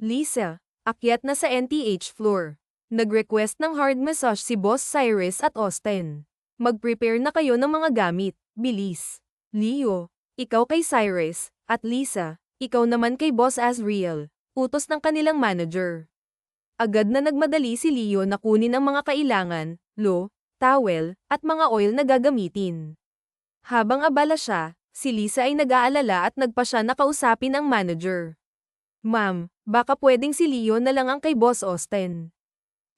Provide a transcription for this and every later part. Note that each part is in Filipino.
Lisa, akyat na sa NTH floor. Nag-request ng hard massage si Boss Cyrus at Austin. Mag-prepare na kayo ng mga gamit, bilis. Leo, ikaw kay Cyrus, at Lisa, ikaw naman kay Boss Azriel, utos ng kanilang manager. Agad na nagmadali si Leo na kunin ang mga kailangan, towel, at mga oil na gagamitin. Habang abala siya, si Lisa ay nag-aalala at nagpa siya na kausapin ang manager. Ma'am, baka pwedeng si Leo na lang ang kay Boss Austin.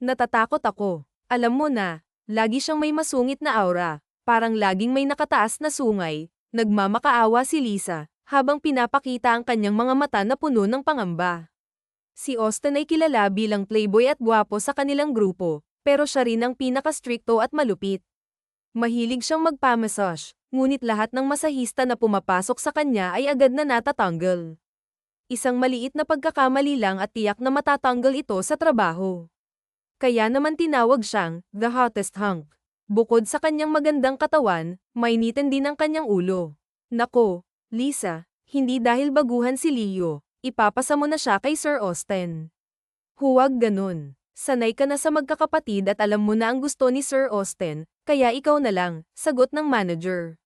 Natatakot ako. Alam mo na, lagi siyang may masungit na aura, parang laging may nakataas na sungay. Nagmamakaawa si Lisa, habang pinapakita ang kanyang mga mata na puno ng pangamba. Si Austin ay kilala bilang playboy at gwapo sa kanilang grupo, pero siya rin ang pinaka-stricto at malupit. Mahilig siyang magpamassage, ngunit lahat ng masahista na pumapasok sa kanya ay agad na natatanggal. Isang maliit na pagkakamali lang at tiyak na matatanggal ito sa trabaho. Kaya naman tinawag siyang the hottest hunk. Bukod sa kanyang magandang katawan, mainitin din ang kanyang ulo. Nako, Lisa, hindi dahil baguhan si Leo, ipapasa mo na siya kay Sir Austin. Huwag ganun. Sanay ka na sa magkakapatid at alam mo na ang gusto ni Sir Austin, kaya ikaw na lang, sagot ng manager.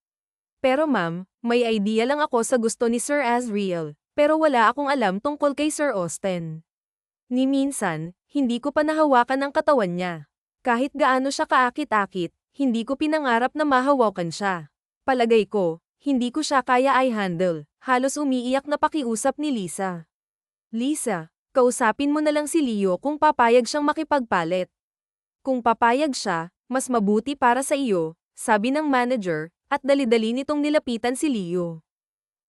Pero ma'am, may idea lang ako sa gusto ni Sir Azriel, pero wala akong alam tungkol kay Sir Austin. Ni minsan, hindi ko pa nahawakan ang katawan niya. Kahit gaano siya kaakit-akit, hindi ko pinangarap na mahawakan siya. Palagay ko, hindi ko siya kaya i-handle. Halos umiiyak na pakiusap ni Lisa. Lisa, kausapin mo na lang si Leo kung papayag siyang makipagpalit. Kung papayag siya, mas mabuti para sa iyo, sabi ng manager, at dali-dali nitong nilapitan si Leo.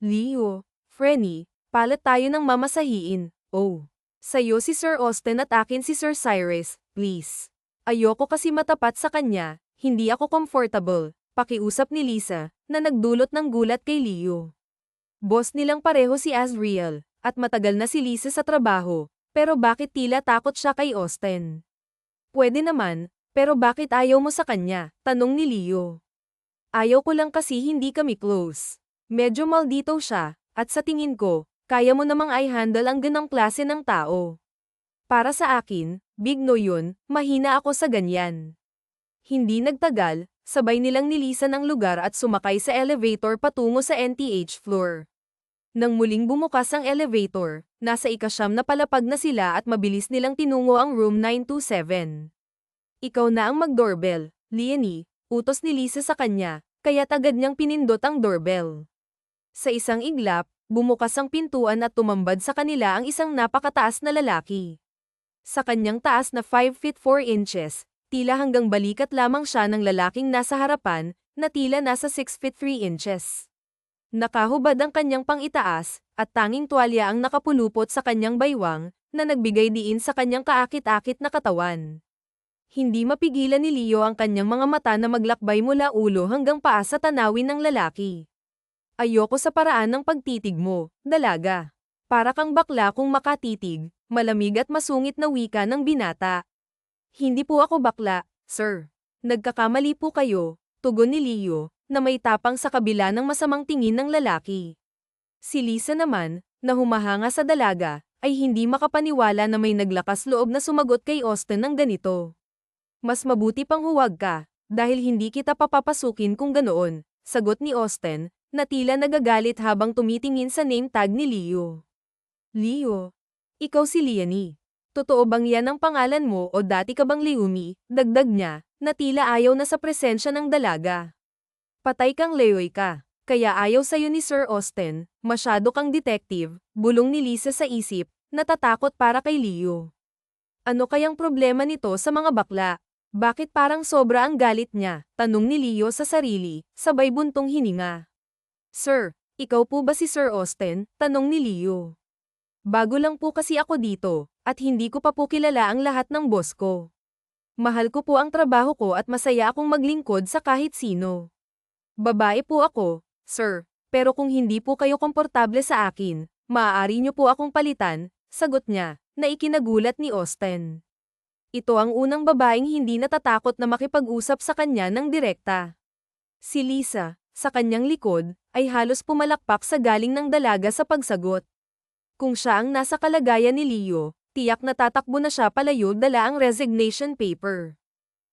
Leo, Frenny, palit tayo ng mamasahiin, oh. Sa'yo si Sir Austin at akin si Sir Cyrus, please. Ayoko kasi matapat sa kanya, hindi ako comfortable, pakiusap ni Lisa, na nagdulot ng gulat kay Leo. Boss nilang pareho si Azriel, at matagal na si Lisa sa trabaho, pero bakit tila takot siya kay Austin? Pwede naman, pero bakit ayaw mo sa kanya? Tanong ni Leo. Ayaw ko lang kasi hindi kami close. Medyo maldito siya, at sa tingin ko, kaya mo namang i-handle ang ganong klase ng tao. Para sa akin, big no yun, mahina ako sa ganyan. Hindi nagtagal, sabay nilang nilisan ang lugar at sumakay sa elevator patungo sa NTH floor. Nang muling bumukas ang elevator, nasa ikasyam na palapag na sila at mabilis nilang tinungo ang room 927. Ikaw na ang mag-doorbell, Leonie, utos ni Lisa sa kanya, kaya't agad niyang pinindot ang doorbell. Sa isang iglap, bumukas ang pintuan at tumambad sa kanila ang isang napakataas na lalaki. Sa kanyang taas na 5 feet 4 inches, tila hanggang balikat lamang siya ng lalaking nasa harapan, na tila nasa 6 feet 3 inches. Nakahubad ang kanyang pang-itaas, at tanging tuwalya ang nakapulupot sa kanyang baywang, na nagbigay diin sa kanyang kaakit-akit na katawan. Hindi mapigilan ni Leo ang kanyang mga mata na maglakbay mula ulo hanggang paa sa tanawin ng lalaki. Ayoko sa paraan ng pagtitig mo, dalaga. Para kang bakla kung makatitig, malamig at masungit na wika ng binata. Hindi po ako bakla, sir. Nagkakamali po kayo, tugon ni Leo, na may tapang sa kabila ng masamang tingin ng lalaki. Si Lisa naman, na humahanga sa dalaga, ay hindi makapaniwala na may naglakas loob na sumagot kay Austin ng ganito. Mas mabuti pang huwag ka, dahil hindi kita papapasukin kung ganoon, sagot ni Austin, na tila nagagalit habang tumitingin sa name tag ni Leo. Leo, ikaw si Leonie. Totoo bang yan ang pangalan mo o dati ka bang Leumi? Dagdag niya, na tila ayaw na sa presensya ng dalaga. Patay kang Leoy ka, kaya ayaw sa'yo ni Sir Austin, masyado kang detective, bulong ni Lisa sa isip, natatakot para kay Leo. Ano kayang problema nito sa mga bakla? Bakit parang sobra ang galit niya? Tanong ni Leo sa sarili, sabay buntong hininga. Sir, ikaw po ba si Sir Austin? Tanong ni Leo. Bago lang po kasi ako dito, at hindi ko pa po kilala ang lahat ng boss ko. Mahal ko po ang trabaho ko at masaya akong maglingkod sa kahit sino. Babae po ako, sir, pero kung hindi po kayo komportable sa akin, maaari niyo po akong palitan, sagot niya, na ikinagulat ni Austin. Ito ang unang babaeng hindi natatakot na makipag-usap sa kanya ng direkta. Si Lisa, sa kanyang likod, ay halos pumalakpak sa galing ng dalaga sa pagsagot. Kung siya ang nasa kalagayan ni Leo, tiyak na tatakbo na siya palayo dala ang resignation paper.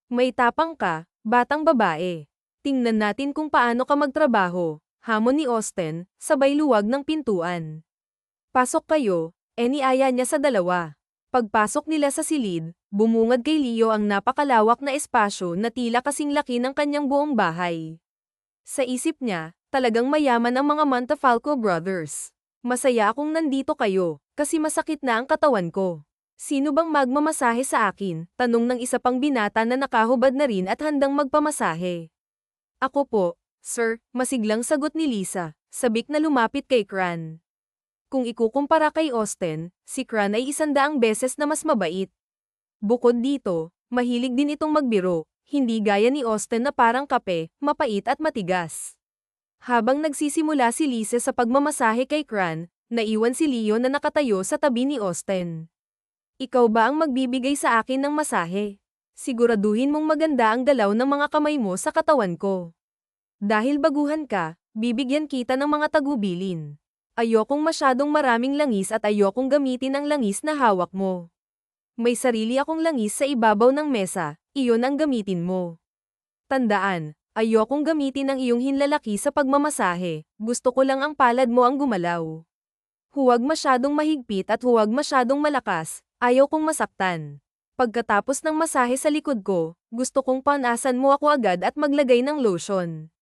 May tapang ka, batang babae. Tingnan natin kung paano ka magtrabaho, hamon ni Austen, sabay luwag ng pintuan. Pasok kayo, iniaya niya sa dalawa. Pagpasok nila sa silid, bumungad kay Leo ang napakalawak na espasyo na tila kasing laki ng kanyang buong bahay. Sa isip niya, talagang mayaman ang mga Montefalco brothers. Masaya akong nandito kayo, kasi masakit na ang katawan ko. Sino bang magmamasahe sa akin? Tanong ng isa pang binata na nakahubad na rin at handang magpamasahe. Ako po, sir, masiglang sagot ni Lisa, sabik na lumapit kay Cran. Kung ikukumpara kay Austen, si Cran ay 100 beses na mas mabait. Bukod dito, mahilig din itong magbiro, hindi gaya ni Austen na parang kape, mapait at matigas. Habang nagsisimula si Lisa sa pagmamasahe kay Cran, naiwan si Leo na nakatayo sa tabi ni Austen. Ikaw ba ang magbibigay sa akin ng masahe? Siguraduhin mong maganda ang galaw ng mga kamay mo sa katawan ko. Dahil baguhan ka, bibigyan kita ng mga tagubilin. Ayokong masyadong maraming langis at ayokong gamitin ang langis na hawak mo. May sarili akong langis sa ibabaw ng mesa, iyon ang gamitin mo. Tandaan, ayokong gamitin ang iyong hinlalaki sa pagmamasahe, gusto ko lang ang palad mo ang gumalaw. Huwag masyadong mahigpit at huwag masyadong malakas, ayaw kong masaktan. Pagkatapos ng masahe sa likod ko, gusto kong panasan mo ako agad at maglagay ng lotion.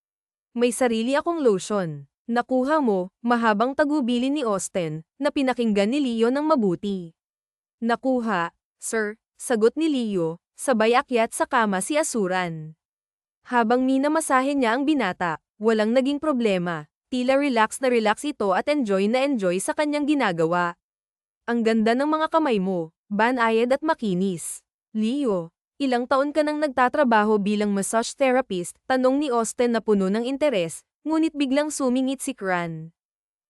May sarili akong lotion. Nakuha mo, mahabang tagubilin ni Austen, na pinakinggan ni Leo ng mabuti. Nakuha, sir, sagot ni Leo, sabay akyat sa kama si Asuran. Habang minamasahe niya ang binata, walang naging problema, tila relax na relax ito at enjoy na enjoy sa kanyang ginagawa. Ang ganda ng mga kamay mo, banayad at makinis. Leo, ilang taon ka nang nagtatrabaho bilang massage therapist? Tanong ni Austen na puno ng interes, ngunit biglang sumingit si Cran.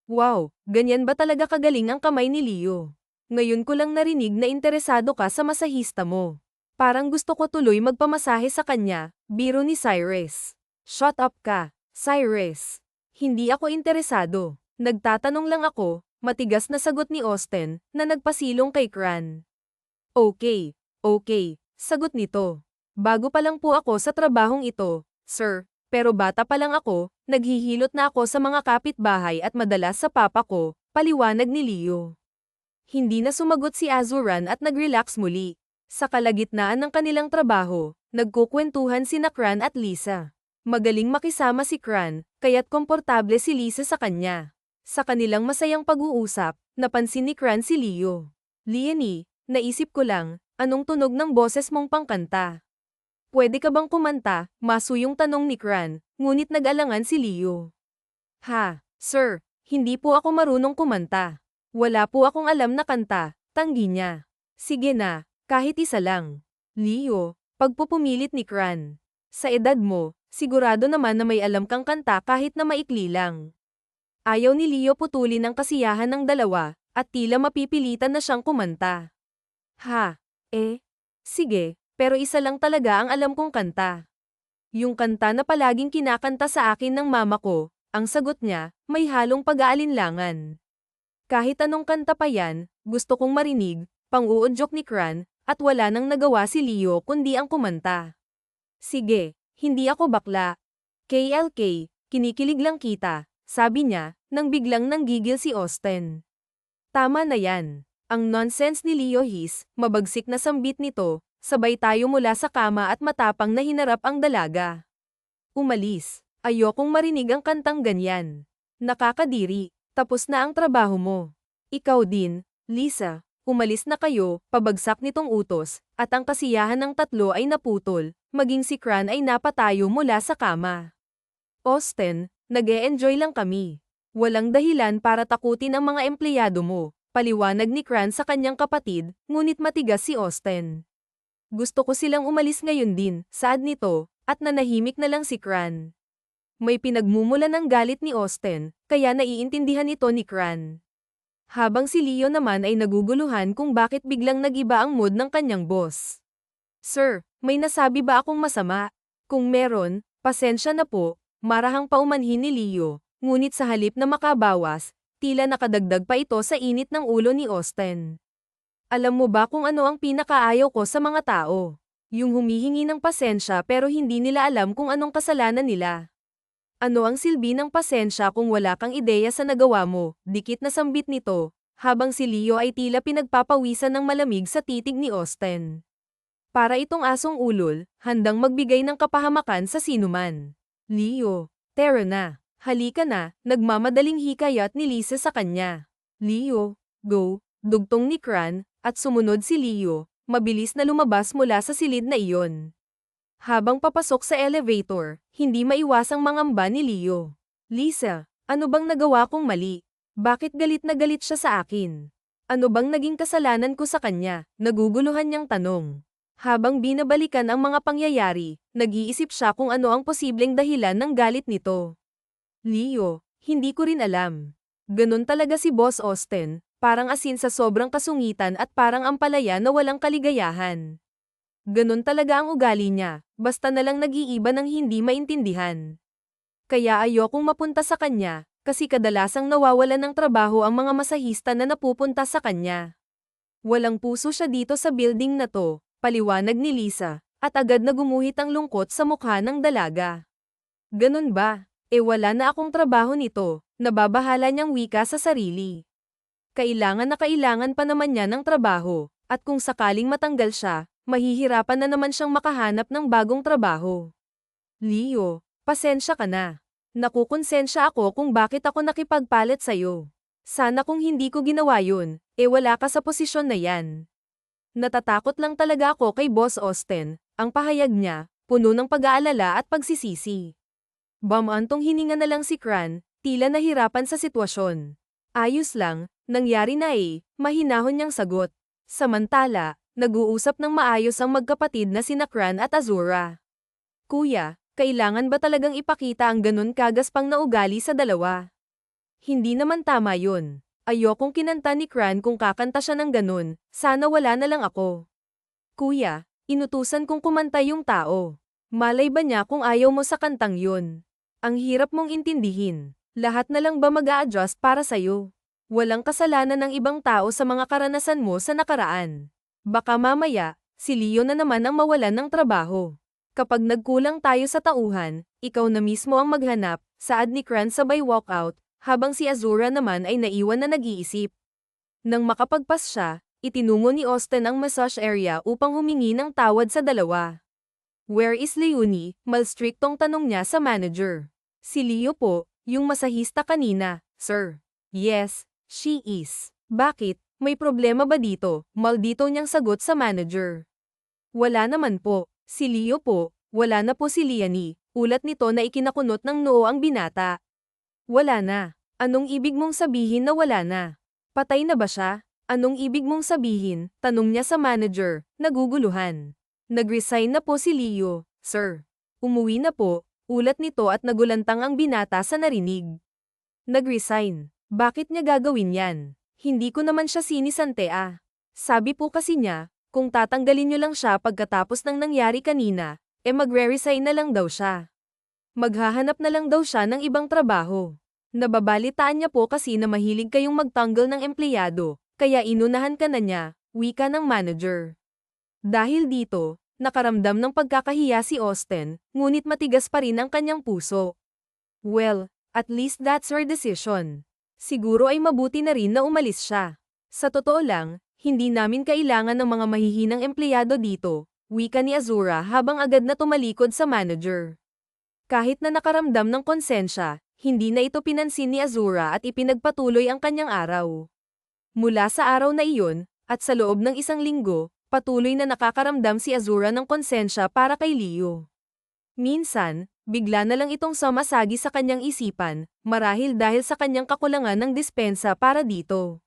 Wow, ganyan ba talaga kagaling ang kamay ni Leo? Ngayon ko lang narinig na interesado ka sa masahista mo. Parang gusto ko tuloy magpamasahe sa kanya, biro ni Cyrus. Shut up ka, Cyrus. Hindi ako interesado. Nagtatanong lang ako, matigas na sagot ni Austen, na nagpasilong kay Cran. Okay, sagot nito. Bago pa lang po ako sa trabahong ito, sir, pero bata pa lang ako, naghihilot na ako sa mga kapitbahay at madalas sa papa ko, paliwanag ni Leo. Hindi na sumagot si Azuran at nag-relax muli. Sa kalagitnaan ng kanilang trabaho, nagkukwentuhan sina Cran at Lisa. Magaling makisama si Cran, kaya't komportable si Lisa sa kanya. Sa kanilang masayang pag-uusap, napansin ni Cran si Leo. Leonie, naisip ko lang, anong tunog ng boses mong pangkanta? Pwede ka bang kumanta? Masuyong tanong ni Cran, ngunit nag-alangan si Leo. Ha, sir, hindi po ako marunong kumanta. Wala po akong alam na kanta, tanggi niya. Sige na. Kahit isa lang. Leo, pagpupumilit ni Cran. Sa edad mo, sigurado naman na may alam kang kanta kahit na maikli lang. Ayaw ni Leo putulin ang kasiyahan ng dalawa, at tila mapipilitan na siyang kumanta. Ha, sige, pero isa lang talaga ang alam kong kanta. Yung kanta na palaging kinakanta sa akin ng mama ko, ang sagot niya, may halong pag-aalinlangan. Kahit anong kanta pa yan, gusto kong marinig, pang-uudyok ni Cran, at wala nang nagawa si Leo kundi ang kumanta. Sige, hindi ako bakla. KLK, kinikilig lang kita, sabi niya, nang biglang nanggigil si Austen. Tama na yan. Ang nonsense ni Leo His, mabagsik na sambit nito, sabay tayo mula sa kama at matapang na hinarap ang dalaga. Umalis, ayokong marinig ang kantang ganyan. Nakakadiri, tapos na ang trabaho mo. Ikaw din, Lisa. Umalis na kayo, pabagsak nitong utos, at ang kasiyahan ng tatlo ay naputol, maging si Cran ay napatayo mula sa kama. Austen, nag-e-enjoy lang kami. Walang dahilan para takutin ang mga empleyado mo, paliwanag ni Cran sa kanyang kapatid, ngunit matigas si Austen. Gusto ko silang umalis ngayon din, saad nito, at nanahimik na lang si Cran. May pinagmumula ng galit ni Austen, kaya naiintindihan ito ni Cran. Habang si Leo naman ay naguguluhan kung bakit biglang nag-iba ang mood ng kanyang boss. Sir, may nasabi ba akong masama? Kung meron, pasensya na po, marahang paumanhin ni Leo, ngunit sa halip na makabawas, Tila nakadagdag pa ito sa init ng ulo ni Austen. Alam mo ba kung ano ang pinakaayaw ko sa mga tao? Yung humihingi ng pasensya pero hindi nila alam kung anong kasalanan nila. Ano ang silbi ng pasensya kung wala kang ideya sa nagawa mo? Dikit na sambit nito, habang si Leo ay tila pinagpapawisan ng malamig sa titig ni Austen. Para itong asong ulol, handang magbigay ng kapahamakan sa sinuman. Leo, tara na. Halika na, nagmamadaling hikayat ni Lisa sa kanya. Leo, go, dugtong ni Cran, at sumunod si Leo, mabilis na lumabas mula sa silid na iyon. Habang papasok sa elevator, hindi maiwasang mangamba ni Leo. Lisa, ano bang nagawa kong mali? Bakit galit na galit siya sa akin? Ano bang naging kasalanan ko sa kanya? Naguguluhan niyang tanong. Habang binabalikan ang mga pangyayari, nag-iisip siya kung ano ang posibleng dahilan ng galit nito. Leo, hindi ko rin alam. Ganun talaga si Boss Austen, parang asin sa sobrang kasungitan at parang ampalaya na walang kaligayahan. Ganun talaga ang ugali niya, basta nalang nag-iiba ng hindi maintindihan. Kaya ayokong mapunta sa kanya, kasi kadalasang nawawalan ng trabaho ang mga masahista na napupunta sa kanya. Walang puso siya dito sa building na to, paliwanag ni Lisa, at agad na gumuhit ang lungkot sa mukha ng dalaga. Ganun ba? Wala na akong trabaho nito, nababahala niyang wika sa sarili. Kailangan pa naman niya ng trabaho, at kung sakaling matanggal siya, mahihirapan na naman siyang makahanap ng bagong trabaho. Leo, pasensya ka na. Nakukonsensya ako kung bakit ako nakipagpalit sa'yo. Sana kung hindi ko ginawa yun, wala ka sa posisyon na yan. Natatakot lang talaga ako kay Boss Austen, ang pahayag niya, puno ng pag-aalala at pagsisisi. Bamantong hininga na lang si Cran, tila nahirapan sa sitwasyon. Ayos lang, nangyari na mahinahon niyang sagot. Samantala, nag-uusap ng maayos ang magkapatid na sina Cran at Azura. Kuya, kailangan ba talagang ipakita ang ganun kagaspang na ugali sa dalawa? Hindi naman tama yun. Ayokong kinanta ni Cran kung kakanta siya ng ganun, sana wala na lang ako. Kuya, inutusan kong kumanta yung tao. Malay ba niya kung ayaw mo sa kantang yun? Ang hirap mong intindihin. Lahat na lang ba mag-a-adjust para sa'yo? Walang kasalanan ng ibang tao sa mga karanasan mo sa nakaraan. Baka mamaya, si Leo na naman ang mawalan ng trabaho. Kapag nagkulang tayo sa tauhan, ikaw na mismo ang maghanap, saad ni Cran sabay walkout, habang si Azura naman ay naiwan na nag-iisip. Nang makapagpas siya, itinungo ni Austen ang massage area upang humingi ng tawad sa dalawa. Where is Leonie? Malstriktong tanong niya sa manager. Si Leo po, yung masahista kanina, sir. Yes, she is. Bakit? May problema ba dito? Maldito niyang sagot sa manager. Wala naman po. Si Leo po, wala na po si Leonie. Ulat nito na ikinakunot ng noo ang binata. Wala na. Anong ibig mong sabihin na wala na? Patay na ba siya? Anong ibig mong sabihin? Tanong niya sa manager, naguguluhan. Nag-resign na po si Leo, sir. Umuwi na po, ulat nito at nagulantang ang binata sa narinig. Nag-resign. Bakit niya gagawin yan? Hindi ko naman siya sinisante Sabi po kasi niya, kung tatanggalin niyo lang siya pagkatapos ng nangyari kanina, magre-resign na lang daw siya. Maghahanap na lang daw siya ng ibang trabaho. Nababalitaan niya po kasi na mahilig kayong magtanggal ng empleyado, kaya inunahan ka na niya, wika ng manager. Dahil dito, nakaramdam ng pagkakahiya si Austen, ngunit matigas pa rin ang kanyang puso. Well, at least that's her decision. Siguro ay mabuti na rin na umalis siya. Sa totoo lang, hindi namin kailangan ng mga mahihinang empleyado dito, wika ni Azura habang agad na tumalikod sa manager. Kahit na nakaramdam ng konsensya, hindi na ito pinansin ni Azura at ipinagpatuloy ang kanyang araw. Mula sa araw na iyon, at sa loob ng isang linggo, patuloy na nakakaramdam si Azura ng konsensya para kay Leo. Minsan, bigla na lang itong sumasagi sa kanyang isipan, marahil dahil sa kanyang kakulangan ng dispensa para dito.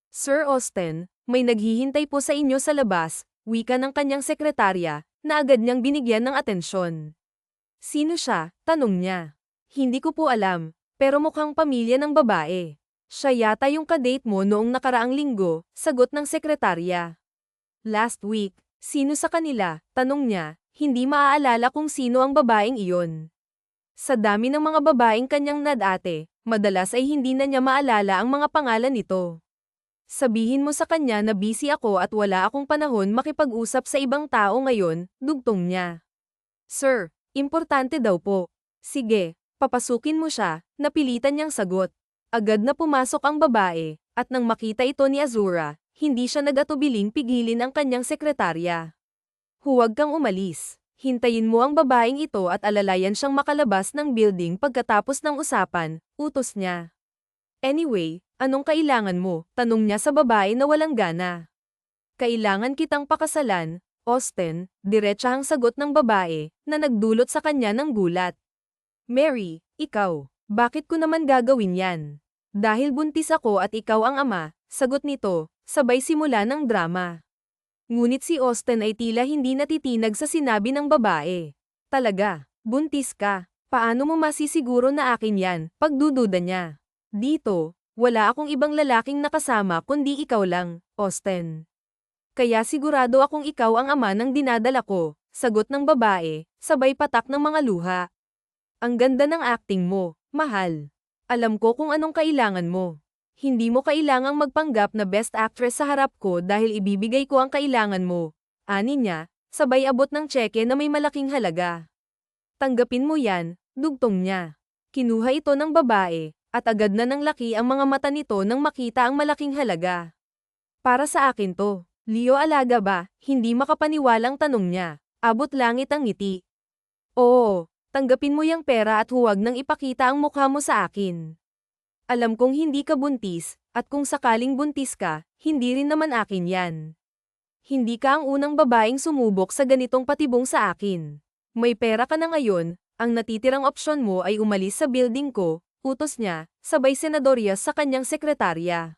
Sir Austen, may naghihintay po sa inyo sa labas, wika ng kanyang sekretarya, na agad niyang binigyan ng atensyon. Sino siya? Tanong niya. Hindi ko po alam, pero mukhang pamilya ng babae. Siya yata yung kadate mo noong nakaraang linggo, sagot ng sekretarya. Last week, sino sa kanila? Tanong niya, hindi maaalala kung sino ang babaeng iyon. Sa dami ng mga babaeng kanyang nadate, Madalas ay hindi na niya maalala ang mga pangalan nito. Sabihin mo sa kanya na busy ako at wala akong panahon makipag-usap sa ibang tao ngayon, dugtong niya. Sir, importante daw po. Sige, papasukin mo siya, napilitan niyang sagot. Agad na pumasok ang babae, at nang makita ito ni Azura, hindi siya nag-atubiling pigilin ang kanyang sekretarya. Huwag kang umalis. Hintayin mo ang babaeng ito at alalayan siyang makalabas ng building pagkatapos ng usapan, utos niya. Anyway, anong kailangan mo? Tanong niya sa babae na walang gana. Kailangan kitang pakasalan, Austin, diretsahang sagot ng babae, na nagdulot sa kanya ng gulat. Mary, ikaw, bakit ko naman gagawin yan? Dahil buntis ako at ikaw ang ama, sagot nito, sabay simula ng drama. Ngunit si Austin ay tila hindi natitinag sa sinabi ng babae. Talaga, buntis ka, paano mo masisiguro na akin yan, pagdududa niya. Dito, wala akong ibang lalaking nakasama kundi ikaw lang, Austin. Kaya sigurado akong ikaw ang ama ng dinadala ko, sagot ng babae, sabay patak ng mga luha. Ang ganda ng acting mo, mahal. Alam ko kung anong kailangan mo. Hindi mo kailangang magpanggap na best actress sa harap ko dahil ibibigay ko ang kailangan mo. Ani niya, sabay abot ng tseke na may malaking halaga. Tanggapin mo yan, dugtong niya. Kinuha ito ng babae, at agad na nang laki ang mga mata nito nang makita ang malaking halaga. Para sa akin to, Leo alaga ba? Hindi makapaniwalang tanong niya. Abot langit ang ngiti. Oo, tanggapin mo yung pera at huwag nang ipakita ang mukha mo sa akin. Alam kong hindi ka buntis, at kung sakaling buntis ka, hindi rin naman akin yan. Hindi ka ang unang babaeng sumubok sa ganitong patibong sa akin. May pera ka na ngayon, ang natitirang opsyon mo ay umalis sa building ko, utos niya, sabay senadorya sa kanyang sekretarya.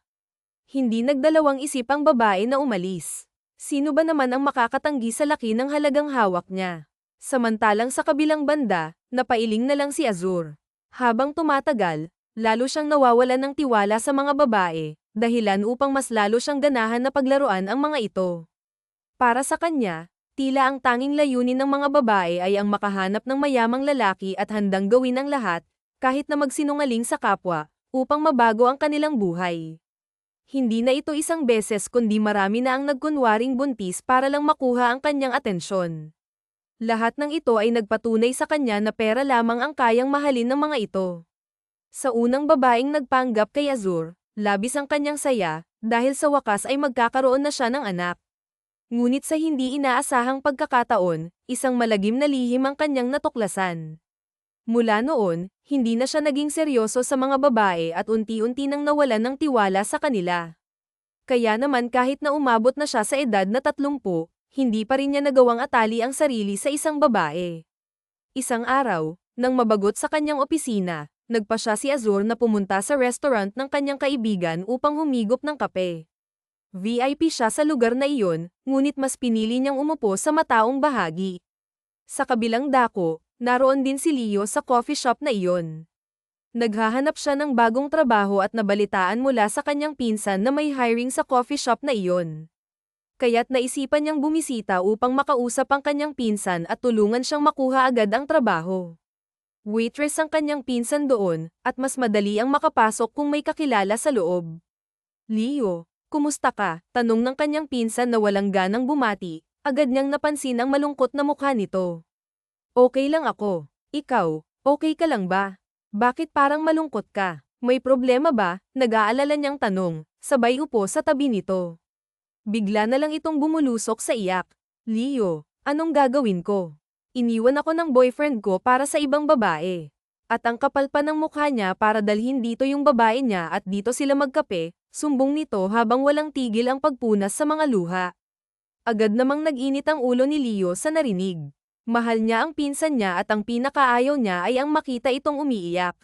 Hindi nagdalawang isip ang babae na umalis. Sino ba naman ang makakatanggi sa laki ng halagang hawak niya? Samantalang sa kabilang banda, napailing na lang si Azur. Habang tumatagal, lalo siyang nawawalan ng tiwala sa mga babae, dahilan upang mas lalo siyang ganahan na paglaruan ang mga ito. Para sa kanya, tila ang tanging layunin ng mga babae ay ang makahanap ng mayamang lalaki at handang gawin ang lahat, kahit na magsinungaling sa kapwa, upang mabago ang kanilang buhay. Hindi na ito isang beses kundi marami na ang nagkunwaring buntis para lang makuha ang kanyang atensyon. Lahat ng ito ay nagpatunay sa kanya na pera lamang ang kayang mahalin ng mga ito. Sa unang babaeng nagpanggap kay Azur, labis ang kanyang saya, dahil sa wakas ay magkakaroon na siya ng anak. Ngunit sa hindi inaasahang pagkakataon, isang malagim na lihim ang kanyang natuklasan. Mula noon, hindi na siya naging seryoso sa mga babae at unti-unti nang nawalan ng tiwala sa kanila. Kaya naman kahit na umabot na siya sa edad na 30, hindi pa rin niya nagawang atali ang sarili sa isang babae. Isang araw, nang mabagot sa kanyang opisina, nagpa siya si Azur na pumunta sa restaurant ng kanyang kaibigan upang humigop ng kape. VIP siya sa lugar na iyon, ngunit mas pinili niyang umupo sa mataong bahagi. Sa kabilang dako, naroon din si Leo sa coffee shop na iyon. Naghahanap siya ng bagong trabaho at nabalitaan mula sa kanyang pinsan na may hiring sa coffee shop na iyon. Kaya't naisipan niyang bumisita upang makausap ang kanyang pinsan at tulungan siyang makuha agad ang trabaho. Waitress ang kanyang pinsan doon, at mas madali ang makapasok kung may kakilala sa loob. Leo, kumusta ka? Tanong ng kanyang pinsan na walang ganang bumati, agad niyang napansin ang malungkot na mukha nito. Okay lang ako. Ikaw, okay ka lang ba? Bakit parang malungkot ka? May problema ba? Nag-aalala niyang tanong, sabay upo sa tabi nito. Bigla na lang itong bumulusok sa iyak. Leo, anong gagawin ko? Iniwan ako ng boyfriend ko para sa ibang babae. At ang kapal pa ng mukha niya para dalhin dito yung babae niya at dito sila magkape, sumbong nito habang walang tigil ang pagpunas sa mga luha. Agad namang nag-init ang ulo ni Leo sa narinig. Mahal niya ang pinsan niya at ang pinakaayaw niya ay ang makita itong umiiyak.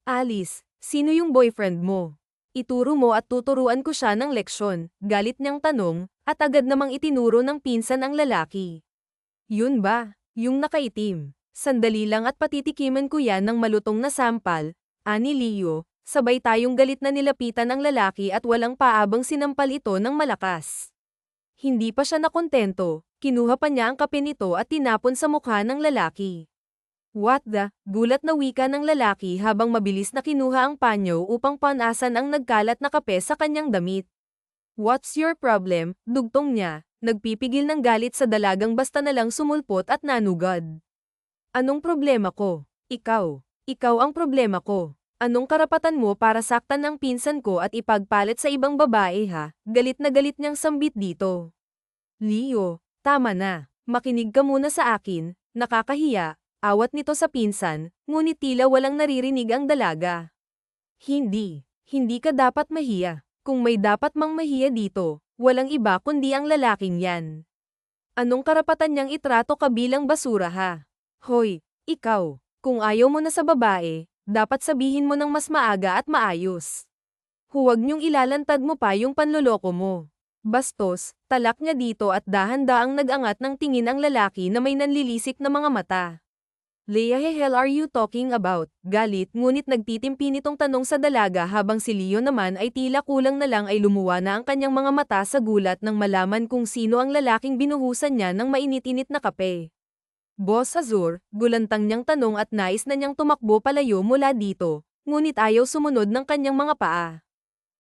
Alice, sino yung boyfriend mo? Ituro mo at tuturuan ko siya ng leksyon, galit niyang tanong, at agad namang itinuro ng pinsan ang lalaki. Yun ba? Yung nakaitim. Sandali lang at patitikiman ko yan ng malutong na sampal, ani Leo, sabay tayong galit na nilapitan ang lalaki at walang paabang sinampal ito ng malakas. Hindi pa siya nakontento, kinuha pa niya ang kape nito at tinapon sa mukha ng lalaki. What the? Gulat na wika ng lalaki habang mabilis na kinuha ang panyo upang panasan ang nagkalat na kape sa kanyang damit. What's your problem? Dugtong niya, nagpipigil ng galit sa dalagang basta na lang sumulpot at nanugad. Anong problema ko? Ikaw. Ikaw ang problema ko. Anong karapatan mo para saktan ang pinsan ko at ipagpalit sa ibang babae ha? Galit na galit niyang sambit dito. Leo, tama na. Makinig ka muna sa akin, nakakahiya. Awat nito sa pinsan, ngunit tila walang naririnig ang dalaga. Hindi. Hindi ka dapat mahiya. Kung may dapat mang mahiya dito, walang iba kundi ang lalaking yan. Anong karapatan niyang itrato ka bilang basura ha? Hoy, ikaw, kung ayaw mo na sa babae, dapat sabihin mo ng mas maaga at maayos. Huwag niyong ilalantad mo pa yung panloloko mo. Bastos, talak niya dito at dahan-daang nag-angat ng tingin ang lalaki na may nanlilisik na mga mata. Leah, hell are you talking about? Galit ngunit nagtitimpi nitong tanong sa dalaga habang si Leo naman ay tila kulang na lang ay lumuwa na ang kanyang mga mata sa gulat nang malaman kung sino ang lalaking binuhusan niya ng mainit-init na kape. Boss Azur, gulantang niyang tanong at nais na niyang tumakbo palayo mula dito, ngunit ayaw sumunod ng kanyang mga paa.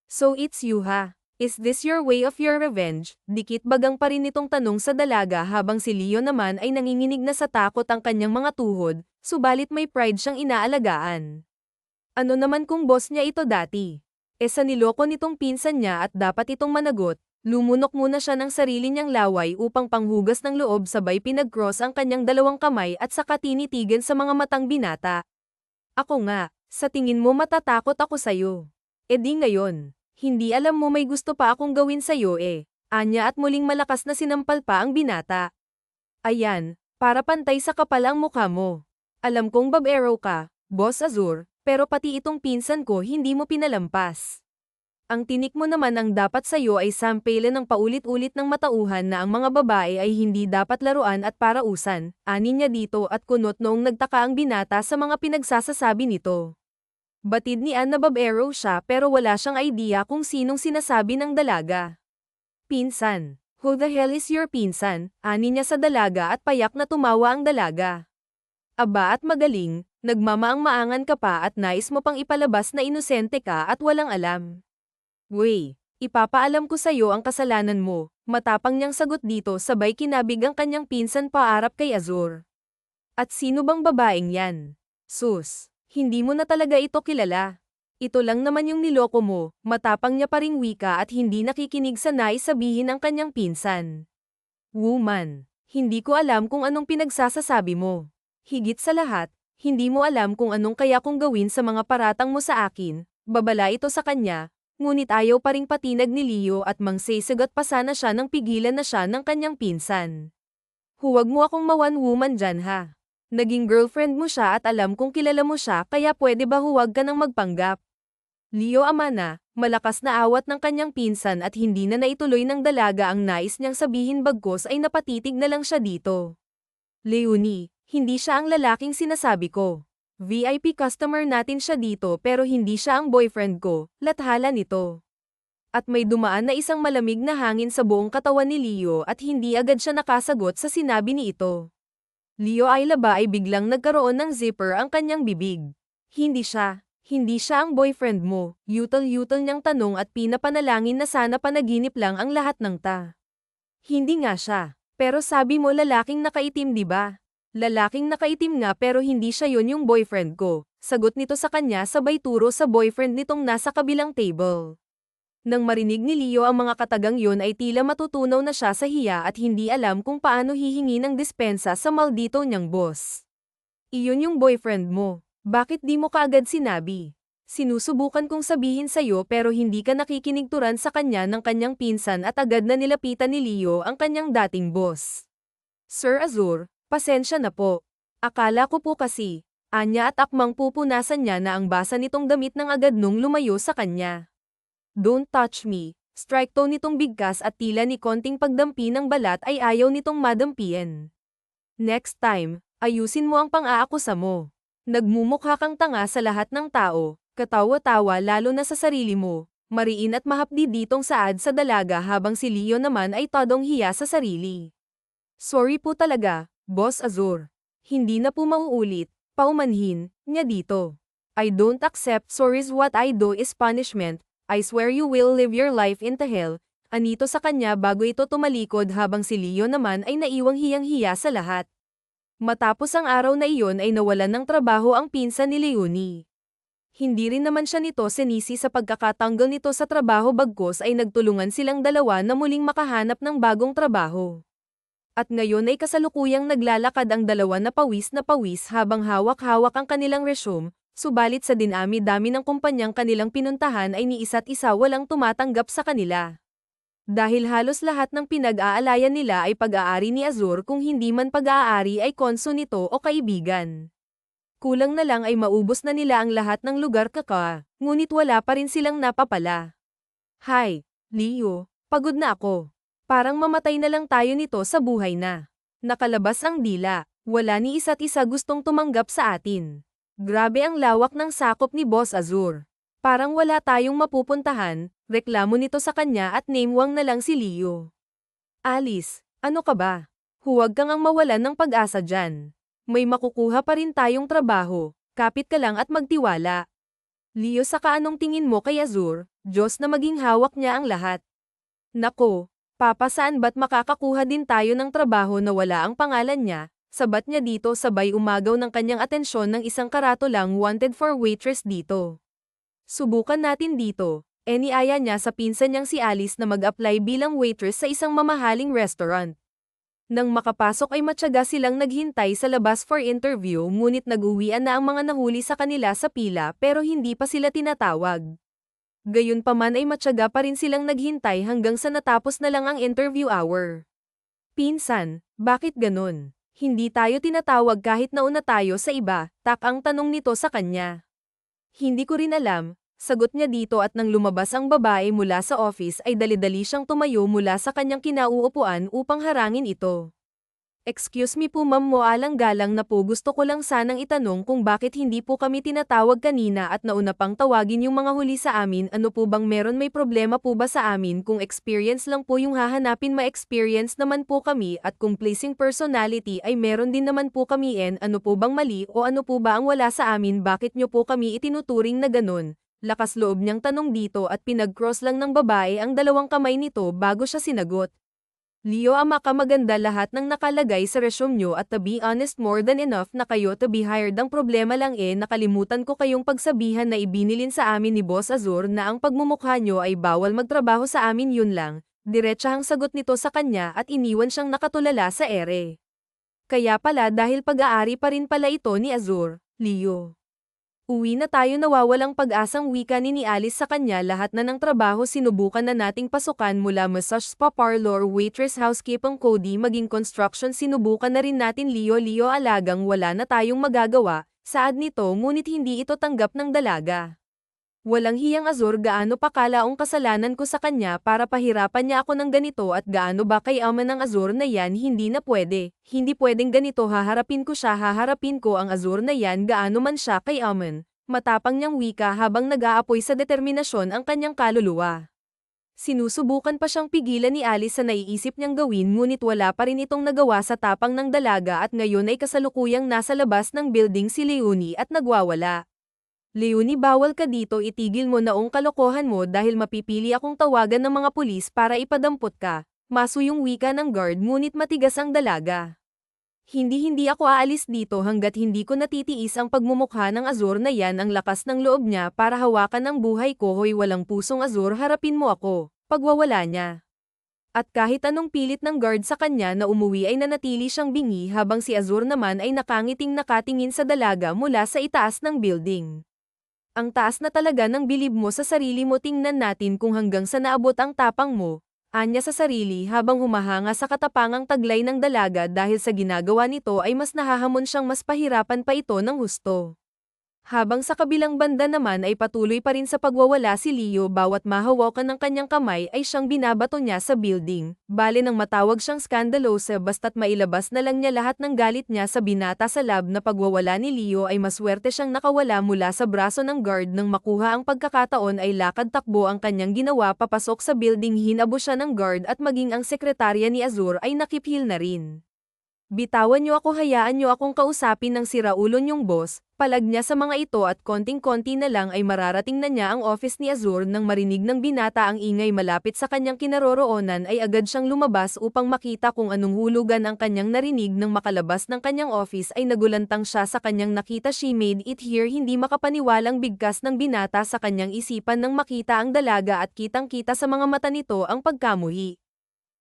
So it's you ha? Is this your way of your revenge? Dikit bagang pa rin itong tanong sa dalaga habang si Leo naman ay nanginginig na sa takot ang kanyang mga tuhod, subalit may pride siyang inaalagaan. Ano naman kung boss niya ito dati? Sa niloko nitong pinsan niya at dapat itong managot, lumunok muna siya ng sarili niyang laway upang panghugas ng loob sabay pinag-cross ang kanyang dalawang kamay at saka tinitigan sa mga matang binata. Ako nga, sa tingin mo matatakot ako sa'yo. Di ngayon. Hindi alam mo may gusto pa akong gawin sa'yo Anya at muling malakas na sinampal pa ang binata. Ayan, para pantay sa kapal ang mukha mo. Alam kong babaero ka, Boss Azur, pero pati itong pinsan ko hindi mo pinalampas. Ang tinik mo naman ang dapat sa'yo ay sampailan ng paulit-ulit ng matauhan na ang mga babae ay hindi dapat laruan at parausan, ani niya dito at kunot noong nagtaka ang binata sa mga pinagsasasabi nito. Batid ni Ann na babaero siya pero wala siyang idea kung sinong sinasabi ng dalaga. Pinsan. Who the hell is your pinsan? Ani niya sa dalaga at payak na tumawa ang dalaga. Aba at magaling, nagmamaang-maangan ka pa at nais mo pang ipalabas na inosente ka at walang alam. Wey, ipapaalam ko sa'yo ang kasalanan mo, matapang niyang sagot dito sabay kinabig ang kanyang pinsan paarap kay Azur. At sino bang babaeng yan? Sus. Hindi mo na talaga ito kilala. Ito lang naman yung niloko mo, matapang niya pa ring wika at hindi nakikinig sa nais sabihin ang kanyang pinsan. Woman, hindi ko alam kung anong pinagsasasabi mo. Higit sa lahat, hindi mo alam kung anong kaya kong gawin sa mga paratang mo sa akin, babala ito sa kanya, ngunit ayaw pa ring patinag ni Leo at mangsesagot pa sana siya nang pigilan na siya ng kanyang pinsan. Huwag mo akong mawan woman dyan ha. Naging girlfriend mo siya at alam kong kilala mo siya kaya pwede ba huwag ka nang magpanggap? Leo Amana, malakas na awat ng kanyang pinsan at hindi na naituloy ng dalaga ang nais niyang sabihin bagkos ay napatitig na lang siya dito. Leonie, hindi siya ang lalaking sinasabi ko. VIP customer natin siya dito pero hindi siya ang boyfriend ko, lathala nito. At may dumaan na isang malamig na hangin sa buong katawan ni Leo at hindi agad siya nakasagot sa sinabi ni ito. Leo ay laba ay biglang nagkaroon ng zipper ang kanyang bibig. Hindi siya ang boyfriend mo, yutal-yutal niyang tanong at pinapanalangin na sana panaginip lang ang lahat ng ta. Hindi nga siya, pero sabi mo lalaking nakaitim di ba? Lalaking nakaitim nga pero hindi siya yun yung boyfriend ko, sagot nito sa kanya sabay turo sa boyfriend nitong nasa kabilang table. Nang marinig ni Leo ang mga katagang yun ay tila matutunaw na siya sa hiya at hindi alam kung paano hihingi ng dispensa sa maldito niyang boss. Iyon yung boyfriend mo. Bakit di mo kaagad sinabi? Sinusubukan kong sabihin sa'yo pero hindi ka nakikinig turan sa kanya ng kanyang pinsan at agad na nilapitan ni Leo ang kanyang dating boss. Sir Azur, pasensya na po. Akala ko po kasi, anya at akmang pupunasan niya na ang basa nitong damit ng agad nung lumayo sa kanya. Don't touch me. Strike tone nitong bigkas at tila ni konting pagdampi ng balat ay ayaw nitong madampian. Next time, ayusin mo ang pang-aakusa mo. Nagmumukha kang tanga sa lahat ng tao, katawa-tawa lalo na sa sarili mo, mariin at mahapdi ditong saad sa dalaga habang si Leo naman ay todong hiya sa sarili. Sorry po talaga, Boss Azur. Hindi na po mauulit, Paumanhin niya dito. I don't accept sorries, what I do is punishment. I swear you will live your life into hell. Anito sa kanya bago ito tumalikod habang si Leo naman ay naiwang hiyang-hiya sa lahat. Matapos ang araw na iyon ay nawalan ng trabaho ang pinsan ni Leonie. Hindi rin naman siya nito sinisi sa pagkakatanggal nito sa trabaho bagkus ay nagtulungan silang dalawa na muling makahanap ng bagong trabaho. At ngayon ay kasalukuyang naglalakad ang dalawa na pawis habang hawak-hawak ang kanilang resume, subalit sa dinami-dami ng kumpanyang kanilang pinuntahan ay ni isa't isa walang tumatanggap sa kanila. Dahil halos lahat ng pinag-aalayan nila ay pag-aari ni Azur kung hindi man pag-aari ay konso nito o kaibigan. Kulang na lang ay maubos na nila ang lahat ng lugar ngunit wala pa rin silang napapala. Hay, Leo, pagod na ako. Parang mamatay na lang tayo nito sa buhay na. Nakalabas ang dila, wala ni isa't isa gustong tumanggap sa atin. Grabe ang lawak ng sakop ni Boss Azur. Parang wala tayong mapupuntahan, reklamo nito sa kanya at namewang na lang si Leo. Alice, ano ka ba? Huwag kang ang mawalan ng pag-asa dyan. May makukuha pa rin tayong trabaho, kapit ka lang at magtiwala. Leo, saka anong tingin mo kay Azur? Diyos na maging hawak niya ang lahat. Nako, Papa, saan ba't makakakuha din tayo ng trabaho na wala ang pangalan niya? Sabat niya dito sabay umagaw ng kanyang atensyon ng isang karatolang wanted for waitress dito. Subukan natin dito. Niaya niya sa pinsan niyang si Alice na mag-apply bilang waitress sa isang mamahaling restaurant. Nang makapasok ay matyaga silang naghintay sa labas for interview ngunit nag-uwian na ang mga nahuli sa kanila sa pila pero hindi pa sila tinatawag. Gayunpaman ay matyaga pa rin silang naghintay hanggang sa natapos na lang ang interview hour. Pinsan, bakit ganun? Hindi tayo tinatawag kahit nauna tayo sa iba, ang tanong nito sa kanya. Hindi ko rin alam, sagot niya dito at nang lumabas ang babae mula sa office ay dali-dali siyang tumayo mula sa kanyang kinauupuan upang harangin ito. Excuse me po ma'am, moalang-galang na po, gusto ko lang sanang itanong kung bakit hindi po kami tinatawag kanina at nauna pang tawagin yung mga huli sa amin. Ano po bang meron, may problema po ba sa amin? Kung experience lang po yung hahanapin, ma-experience naman po kami at kung pleasing personality ay meron din naman po kami. Ano po bang mali o ano po ba ang wala sa amin? Bakit nyo po kami itinuturing na ganun? Lakas loob niyang tanong dito at pinag-cross lang ng babae ang dalawang kamay nito bago siya sinagot. Leo, ama ka, maganda lahat ng nakalagay sa resume nyo at to be honest more than enough na kayo to be hired. Ang problema lang nakalimutan ko kayong pagsabihan na ibinilin sa amin ni Boss Azur na ang pagmumukha nyo ay bawal magtrabaho sa amin, yun lang. Diretsahang sagot nito sa kanya at iniwan siyang nakatulala sa ere. Kaya pala dahil pag-aari pa rin pala ito ni Azur, Leo. Uwi na tayo, nawawalang pag-asang wika ni Alice sa kanya. Lahat na ng trabaho sinubukan na nating pasukan mula massage, spa parlor, waitress, housekeeping, Cody, maging construction sinubukan na rin natin. Leo, alagang wala na tayong magagawa, saad nito ngunit hindi ito tanggap ng dalaga. Walang hiyang Azur, gaano pa kalaong kasalanan ko sa kanya para pahirapan niya ako ng ganito at gaano ba kay ama ng Azur na yan? Hindi na pwede, hindi pwedeng ganito, haharapin ko siya, haharapin ko ang Azur na yan gaano man siya kay Aman. Matapang niyang wika habang nag-aapoy sa determinasyon ang kanyang kaluluwa. Sinusubukan pa siyang pigilan ni Alice sa naiisip niyang gawin ngunit wala pa rin itong nagawa sa tapang ng dalaga at ngayon ay kasalukuyang nasa labas ng building si Leonie at nagwawala. Leonie, bawal ka dito, itigil mo na ang kalokohan mo dahil mapipili akong tawagan ng mga pulis para ipadampot ka. Maso yung wika ng guard ngunit matigas ang dalaga. Hindi ako aalis dito hanggat hindi ko natitiis ang pagmumukha ng Azur na yan. Ang lakas ng loob niya para hawakan ang buhay ko. Hoy, walang pusong Azur, harapin mo ako. Pagwawala niya. At kahit anong pilit ng guard sa kanya na umuwi ay nanatili siyang bingi habang si Azur naman ay nakangiting nakatingin sa dalaga mula sa itaas ng building. Ang taas na talaga ng bilib mo sa sarili mo, tingnan natin kung hanggang sa naabot ang tapang mo. Anya sa sarili habang humahanga sa katapangang taglay ng dalaga dahil sa ginagawa nito ay mas nahahamon siyang mas pahirapan pa ito ng husto. Habang sa kabilang banda naman ay patuloy pa rin sa pagwawala si Leo, bawat mahawakan ng kanyang kamay ay siyang binabato niya sa building. Bale nang matawag siyang skandalosa basta't mailabas na lang niya lahat ng galit niya sa binata sa lab na pagwawala ni Leo ay maswerte siyang nakawala mula sa braso ng guard. Nang makuha ang pagkakataon ay lakad takbo ang kanyang ginawa papasok sa building, hinabo siya ng guard at maging ang sekretarya ni Azur ay nakiphil na rin. Bitawan niyo ako, hayaan niyo akong kausapin ng siraulo niyong boss, palag niya sa mga ito at konting-konti na lang ay mararating na niya ang office ni Azur. Nang marinig ng binata ang ingay malapit sa kanyang kinaroroonan ay agad siyang lumabas upang makita kung anong hulugan ang kanyang narinig. Nang makalabas ng kanyang office ay nagulantang siya sa kanyang nakita. She made it here. Hindi makapaniwalang bigkas ng binata sa kanyang isipan nang makita ang dalaga at kitang-kita sa mga mata nito ang pagkamuhi.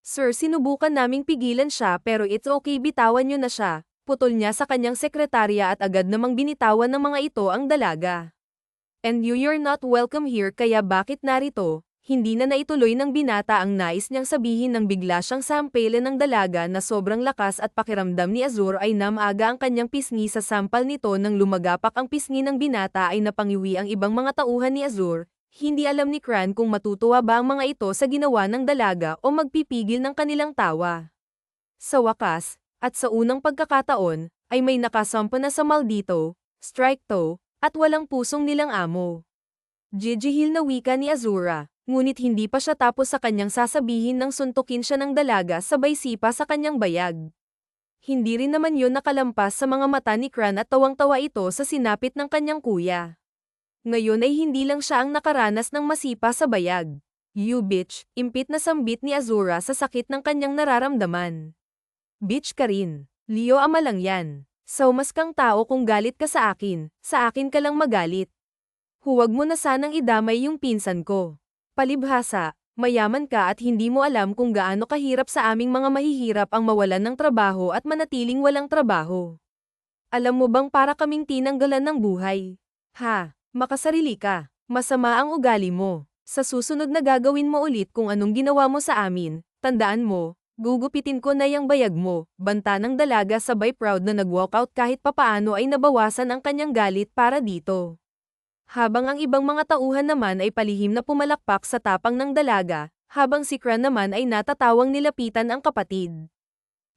Sir, sinubukan naming pigilan siya pero it's okay, bitawan niyo na siya. Putol niya sa kanyang sekretarya at agad namang binitawan ng mga ito ang dalaga. And you're not welcome here, kaya bakit narito? Hindi na naituloy ng binata ang nais niyang sabihin nang bigla siyang sampalin ng dalaga na sobrang lakas at pakiramdam ni Azur ay namaga ang kanyang pisngi sa sampal nito. Nang lumagapak ang pisngi ng binata ay napangiwi ang ibang mga tauhan ni Azur. Hindi alam ni Kran kung matutuwa ba ang mga ito sa ginawa ng dalaga o magpipigil ng kanilang tawa. Sa wakas, at sa unang pagkakataon, ay may nakasampa na sa maldito, strike to, at walang pusong nilang amo. Jijihil na wika ni Azura, ngunit hindi pa siya tapos sa kanyang sasabihin nang suntukin siya ng dalaga sabay sipa sa kanyang bayag. Hindi rin naman yun nakalampas sa mga mata ni Kran at tawang-tawa ito sa sinapit ng kanyang kuya. Ngayon ay hindi lang siya ang nakaranas ng masipa sa bayag. You bitch, impit na sambit ni Azura sa sakit ng kanyang nararamdaman. Bitch ka rin. Leo, ama lang yan. Saumas kang tao kung galit ka sa akin ka lang magalit. Huwag mo na sanang idamay yung pinsan ko. Palibhasa, mayaman ka at hindi mo alam kung gaano kahirap sa aming mga mahihirap ang mawalan ng trabaho at manatiling walang trabaho. Alam mo bang para kaming tinanggalan ng buhay? Ha? Makasarili ka. Masama ang ugali mo. Sa susunod na gagawin mo ulit kung anong ginawa mo sa amin, tandaan mo, gugupitin ko na yung bayag mo. Banta ng dalaga sabay proud na nag-walkout kahit papaano ay nabawasan ang kanyang galit para dito. Habang ang ibang mga tauhan naman ay palihim na pumalakpak sa tapang ng dalaga, habang si Kran naman ay natatawang nilapitan ang kapatid.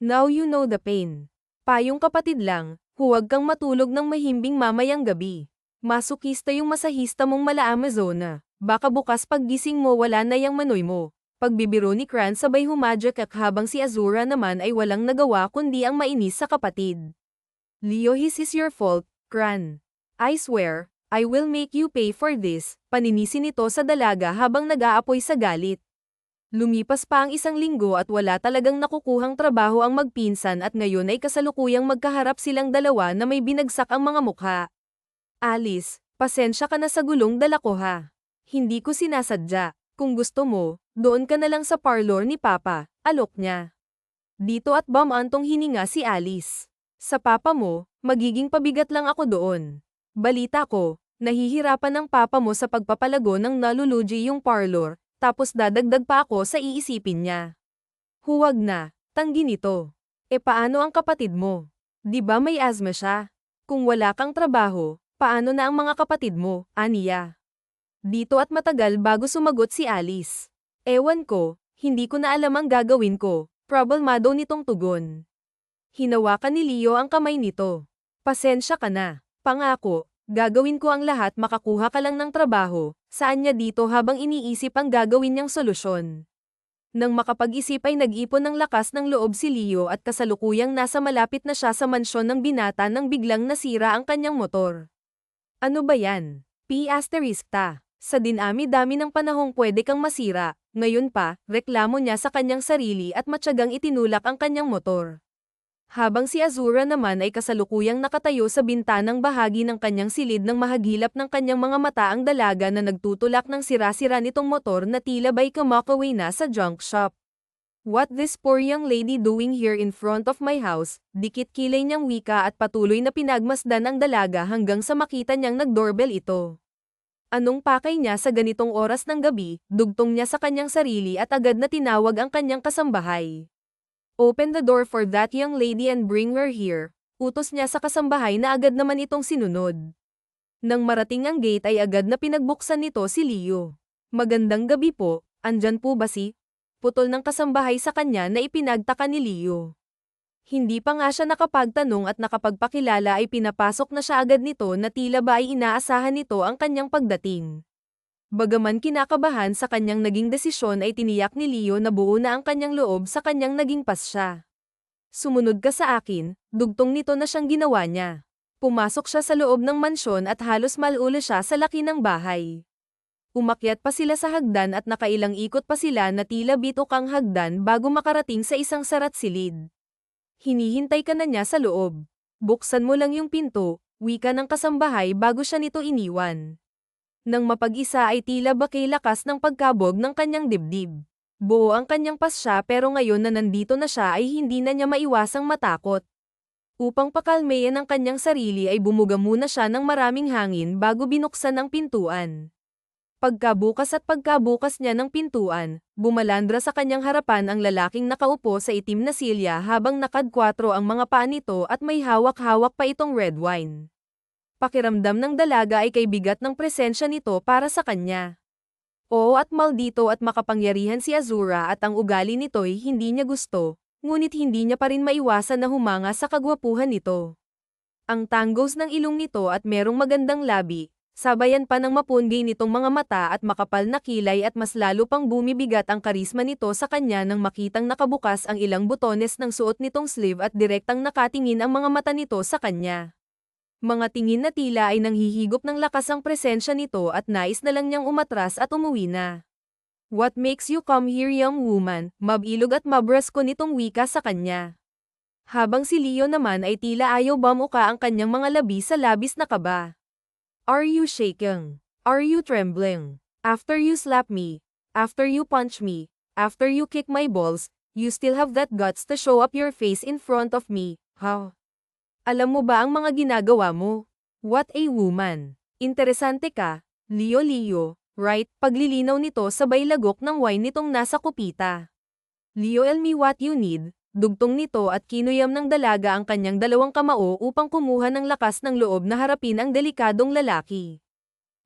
Now you know the pain. Payong kapatid lang, huwag kang matulog ng mahimbing mamayang gabi. Masukista yung masahista mong mala-Amazona. Baka bukas paggising mo wala na yang manoy mo. Pagbibiro ni Kran sabay humadyak habang si Azura naman ay walang nagawa kundi ang mainis sa kapatid. Leo, this is your fault, Kran. I swear, I will make you pay for this. Paninisi nito sa dalaga habang nag-aapoy sa galit. Lumipas pa ang isang linggo at wala talagang nakukuhang trabaho ang magpinsan at ngayon ay kasalukuyang magkaharap silang dalawa na may binagsak ang mga mukha. Alice, pasensya ka na sa gulong dala ko ha. Hindi ko sinasadya. Kung gusto mo, doon ka na lang sa parlor ni Papa, alok niya. Dito at bamantong hininga si Alice. Sa papa mo, magiging pabigat lang ako doon. Balita ko, nahihirapan ng papa mo sa pagpapalago ng nalulugi yung parlor, tapos dadagdag pa ako sa iisipin niya. Huwag na, tanggi nito. E paano ang kapatid mo? Di ba may asthma siya? Kung wala kang trabaho, paano na ang mga kapatid mo, aniya? Dito at matagal bago sumagot si Alice. Ewan ko, hindi ko na alam ang gagawin ko, problemado nitong tugon. Hinawakan ni Leo ang kamay nito. Pasensya ka na, pangako, gagawin ko ang lahat makakuha ka lang ng trabaho. Saan niya dito habang iniisip ang gagawin niyang solusyon. Nang makapag-isip ay nag-ipon ng lakas ng loob si Leo at kasalukuyang nasa malapit na siya sa mansyon ng binata nang biglang nasira ang kanyang motor. Ano ba yan? P***ta. Sa dinami-dami ng panahong pwede kang masira, ngayon pa, reklamo niya sa kanyang sarili at matyagang itinulak ang kanyang motor. Habang si Azura naman ay kasalukuyang nakatayo sa bintanang bahagi ng kanyang silid nang mahagilap ng kanyang mga mata ang dalaga na nagtutulak ng sira-sira nitong motor na tila ba'y kamakaway na sa junk shop. What this poor young lady doing here in front of my house? Dikit kilay niyang wika at patuloy na pinagmasdan ang dalaga hanggang sa makita niyang nag-doorbell ito. Anong pakay niya sa ganitong oras ng gabi, dugtong niya sa kanyang sarili at agad na tinawag ang kanyang kasambahay. Open the door for that young lady and bring her here. Utos niya sa kasambahay na agad naman itong sinunod. Nang marating ang gate ay agad na pinagbuksan nito si Leo. Magandang gabi po, andyan po ba si? Putol ng kasambahay sa kanya na ipinagtaka ni Leo. Hindi pa nga siya nakapagtanong at nakapagpakilala ay pinapasok na siya agad nito na tila ba ay inaasahan nito ang kanyang pagdating. Bagaman kinakabahan sa kanyang naging desisyon ay tiniyak ni Leo na buo na ang kanyang loob sa kanyang naging pasya. Sumunod ka sa akin, dugtong nito na siyang ginawa niya. Pumasok siya sa loob ng mansyon at halos malulo siya sa laki ng bahay. Umakyat pa sila sa hagdan at nakailang ikot pa sila na tila bitok ang hagdan bago makarating sa isang sarat-silid. Hinihintay ka na niya sa loob. Buksan mo lang yung pinto, wika ng kasambahay bago siya nito iniwan. Nang mapag-isa ay tila bakay lakas ng pagkabog ng kanyang dibdib. Buo ang kanyang pasya pero ngayon na nandito na siya ay hindi na niya maiwasang matakot. Upang pakalmayan ang kanyang sarili ay bumuga muna siya ng maraming hangin bago binuksan ang pintuan. Pagkabukas niya ng pintuan, bumalandra sa kanyang harapan ang lalaking nakaupo sa itim na silya habang nakadkwatro ang mga paa nito at may hawak-hawak pa itong red wine. Pakiramdam ng dalaga ay kay bigat ng presensya nito para sa kanya. Oo at maldito at makapangyarihan si Azura at ang ugali nito'y hindi niya gusto. Ngunit hindi niya pa rin maiwasan na humanga sa kagwapuhan nito. Ang tanggos ng ilong nito at merong magandang labi, sabayan pa ng mapunggay nitong mga mata at makapal na kilay at mas lalo pang bumibigat ang karisma nito sa kanya nang makitang nakabukas ang ilang butones ng suot nitong sleeve at direktang nakatingin ang mga mata nito sa kanya. Mga tingin na tila ay nanghihigop ng lakas ang presensya nito at nais na lang niyang umatras at umuwi na. What makes you come here, young woman? Mabilog at mabrasko nitong wika sa kanya. Habang si Leo naman ay tila ayaw bamuka ang kanyang mga labi sa labis na kaba. Are you shaking? Are you trembling? After you slap me, after you punch me, after you kick my balls, you still have that guts to show up your face in front of me, huh? Alam mo ba ang mga ginagawa mo? What a woman. Interesante ka, Leo. Right, paglilinaw nito sabay lagok ng wine nitong nasa kupita. Leo, tell me what you need, dugtong nito at kinuyam ng dalaga ang kanyang dalawang kamao upang kumuha ng lakas ng loob na harapin ang delikadong lalaki.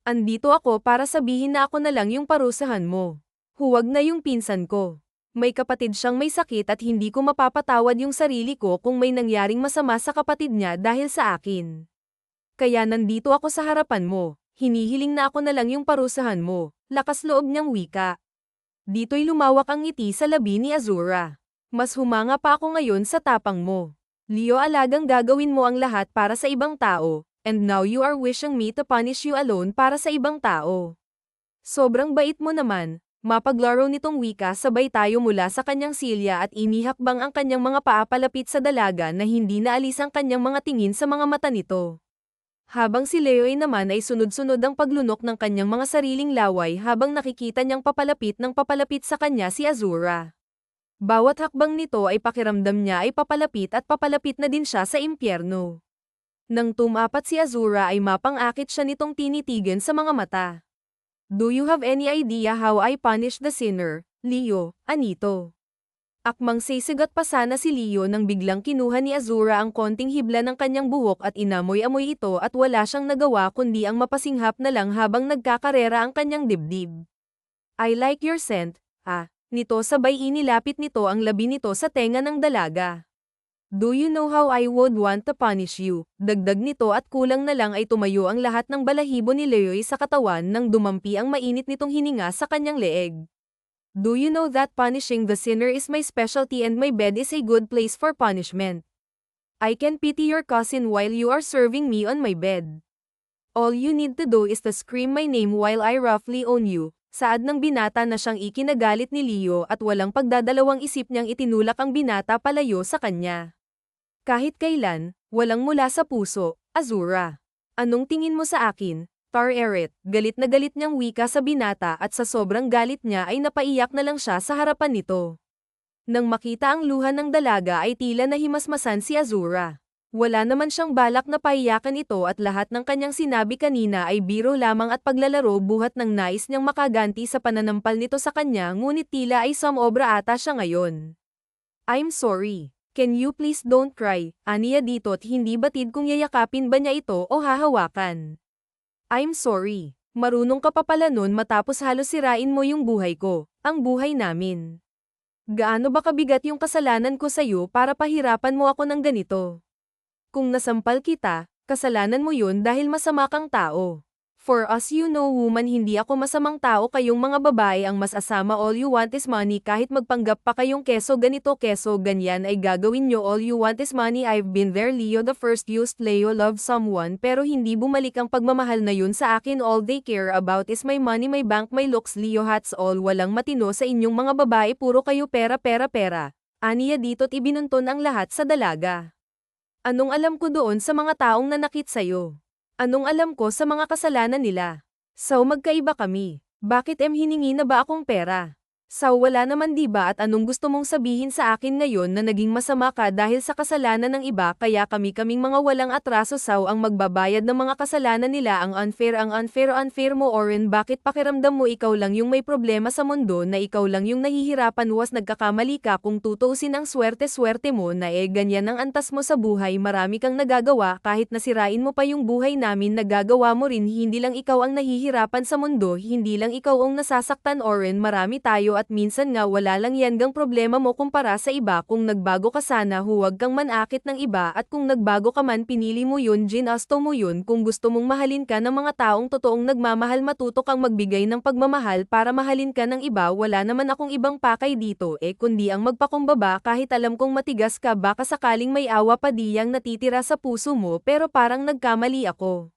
Andito ako para sabihin na ako na lang yung parusahan mo. Huwag na yung pinsan ko. May kapatid siyang may sakit at hindi ko mapapatawad yung sarili ko kung may nangyaring masama sa kapatid niya dahil sa akin. Kaya nandito ako sa harapan mo. Hinihiling na ako na lang yung parusahan mo, lakas loob niyang wika. Dito'y lumawak ang ngiti sa labi ni Azura. Mas humanga pa ako ngayon sa tapang mo. Leo, alagang gagawin mo ang lahat para sa ibang tao, and now you are wishing me to punish you alone para sa ibang tao. Sobrang bait mo naman, mapaglaro nitong wika sabay tayo mula sa kanyang silya at inihakbang ang kanyang mga paa palapit sa dalaga na hindi naalis ang kanyang mga tingin sa mga mata nito. Habang si Leo naman ay sunod-sunod ang paglunok ng kanyang mga sariling laway habang nakikita niyang papalapit sa kanya si Azura. Bawat hakbang nito ay pakiramdam niya ay papalapit na din siya sa impyerno. Nang tumapat si Azura ay mapang-akit siya nitong tinitigan sa mga mata. Do you have any idea how I punish the sinner, Leo, anito? Akmang sisigat pa sana si Leo nang biglang kinuha ni Azura ang konting hibla ng kanyang buhok at inamoy-amoy ito at wala siyang nagawa kundi ang mapasinghap na lang habang nagkakarera ang kanyang dibdib. I like your scent, nito sabay inilapit nito ang labi nito sa tenga ng dalaga. Do you know how I would want to punish you? Dagdag nito at kulang na lang ay tumayo ang lahat ng balahibo ni Leo sa katawan nang dumampi ang mainit nitong hininga sa kanyang leeg. Do you know that punishing the sinner is my specialty and my bed is a good place for punishment? I can pity your cousin while you are serving me on my bed. All you need to do is to scream my name while I roughly own you. Saad ng binata na siyang ikinagalit ni Leo at walang pagdadalawang isip niyang itinulak ang binata palayo sa kanya. Kahit kailan, walang mula sa puso, Azura. Anong tingin mo sa akin? Tar-Eret, galit na galit niyang wika sa binata at sa sobrang galit niya ay napaiyak na lang siya sa harapan nito. Nang makita ang luha ng dalaga ay tila nahimasmasan si Azura. Wala naman siyang balak na paiyakan ito at lahat ng kanyang sinabi kanina ay biro lamang at paglalaro buhat ng nais niyang makaganti sa pananampal nito sa kanya ngunit tila ay sumobra ata siya ngayon. I'm sorry. Can you please don't cry, aniya dito't hindi batid kung yayakapin ba niya ito o hahawakan. I'm sorry. Marunong ka pa pala nun matapos halos sirain mo yung buhay ko, ang buhay namin. Gaano ba kabigat yung kasalanan ko sa'yo para pahirapan mo ako ng ganito? Kung nasampal kita, kasalanan mo yun dahil masama kang tao. For us woman hindi ako masamang tao kayong mga babae ang mas asama all you want is money kahit magpanggap pa kayong keso ganito keso ganyan ay gagawin nyo all you want is money I've been there Leo the first used Leo love someone pero hindi bumalik ang pagmamahal na yun sa akin all they care about is my money my bank my looks Leo hats all walang matino sa inyong mga babae puro kayo pera pera pera. Aniya dito't ibinunton ang lahat sa dalaga. Anong alam ko doon sa mga taong nanakit sa'yo? Anong alam ko sa mga kasalanan nila? So magkaiba kami. Bakit hiningi na ba akong pera? So wala naman di ba at anong gusto mong sabihin sa akin ngayon na naging masama ka dahil sa kasalanan ng iba kaya kaming mga walang atraso ang magbabayad ng mga kasalanan nila ang unfair mo Oren bakit pakiramdam mo ikaw lang yung may problema sa mundo na ikaw lang yung nahihirapan was nagkakamali ka kung tutuusin ang swerte-swerte mo na ganyan ang antas mo sa buhay marami kang nagagawa kahit nasirain mo pa yung buhay namin nagagawa mo rin hindi lang ikaw ang nahihirapan sa mundo hindi lang ikaw ang nasasaktan Oren marami tayo at minsan nga wala lang yan gang problema mo kumpara sa iba kung nagbago ka sana huwag kang manakit ng iba at kung nagbago ka man pinili mo yun ginasto mo yun kung gusto mong mahalin ka ng mga taong totoong nagmamahal matuto kang magbigay ng pagmamahal para mahalin ka ng iba wala naman akong ibang pakay dito kundi ang magpakumbaba kahit alam kong matigas ka baka sakaling may awa pa diyang natitira sa puso mo pero parang nagkamali ako.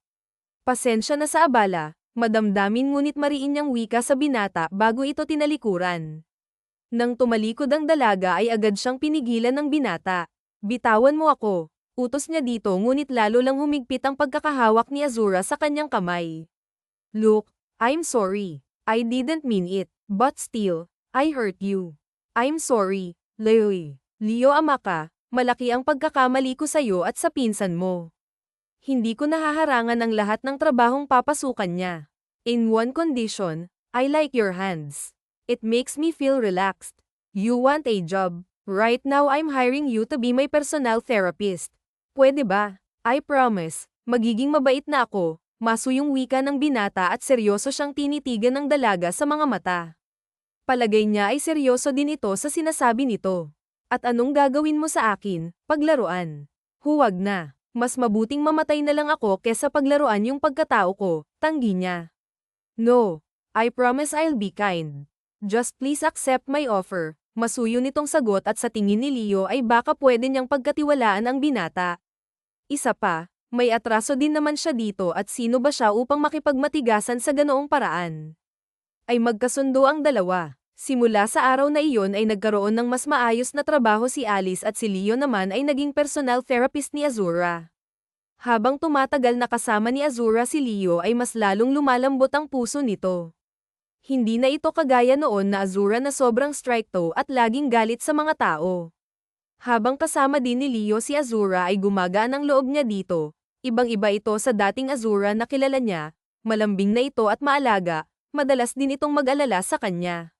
Pasensya na sa abala. Madamdamin ngunit mariin niyang wika sa binata bago ito tinalikuran. Nang tumalikod ang dalaga ay agad siyang pinigilan ng binata. Bitawan mo ako. Utos niya dito ngunit lalo lang humigpit ang pagkakahawak ni Azura sa kanyang kamay. Look, I'm sorry. I didn't mean it. But still, I hurt you. I'm sorry, Leo. Leo ama ka, malaki ang pagkakamali ko sa'yo at sa pinsan mo. Hindi ko nahaharangan ang lahat ng trabahong papasukan niya. In one condition, I like your hands. It makes me feel relaxed. You want a job. Right now I'm hiring you to be my personal therapist. Pwede ba? I promise, magiging mabait na ako. Masuyong wika ng binata at seryoso siyang tinitigan ng dalaga sa mga mata. Palagay niya ay seryoso din ito sa sinasabi nito. At anong gagawin mo sa akin? Paglaruan. Huwag na. Mas mabuting mamatay na lang ako kesa paglaruan yung pagkatao ko, tanggi niya. No, I promise I'll be kind. Just please accept my offer. Masuyo nitong sagot at sa tingin ni Leo ay baka pwede niyang pagkatiwalaan ang binata. Isa pa, may atraso din naman siya dito at sino ba siya upang makipagmatigasan sa ganoong paraan? Ay magkasundo ang dalawa. Simula sa araw na iyon ay nagkaroon ng mas maayos na trabaho si Alice at si Leo naman ay naging personal therapist ni Azura. Habang tumatagal na kasama ni Azura si Leo ay mas lalong lumalambot ang puso nito. Hindi na ito kagaya noon na Azura na sobrang stricto at laging galit sa mga tao. Habang kasama din ni Leo si Azura ay gumagaan ang loob niya dito. Ibang-iba ito sa dating Azura na kilala niya, malambing na ito at maalaga, madalas din itong mag-alala sa kanya.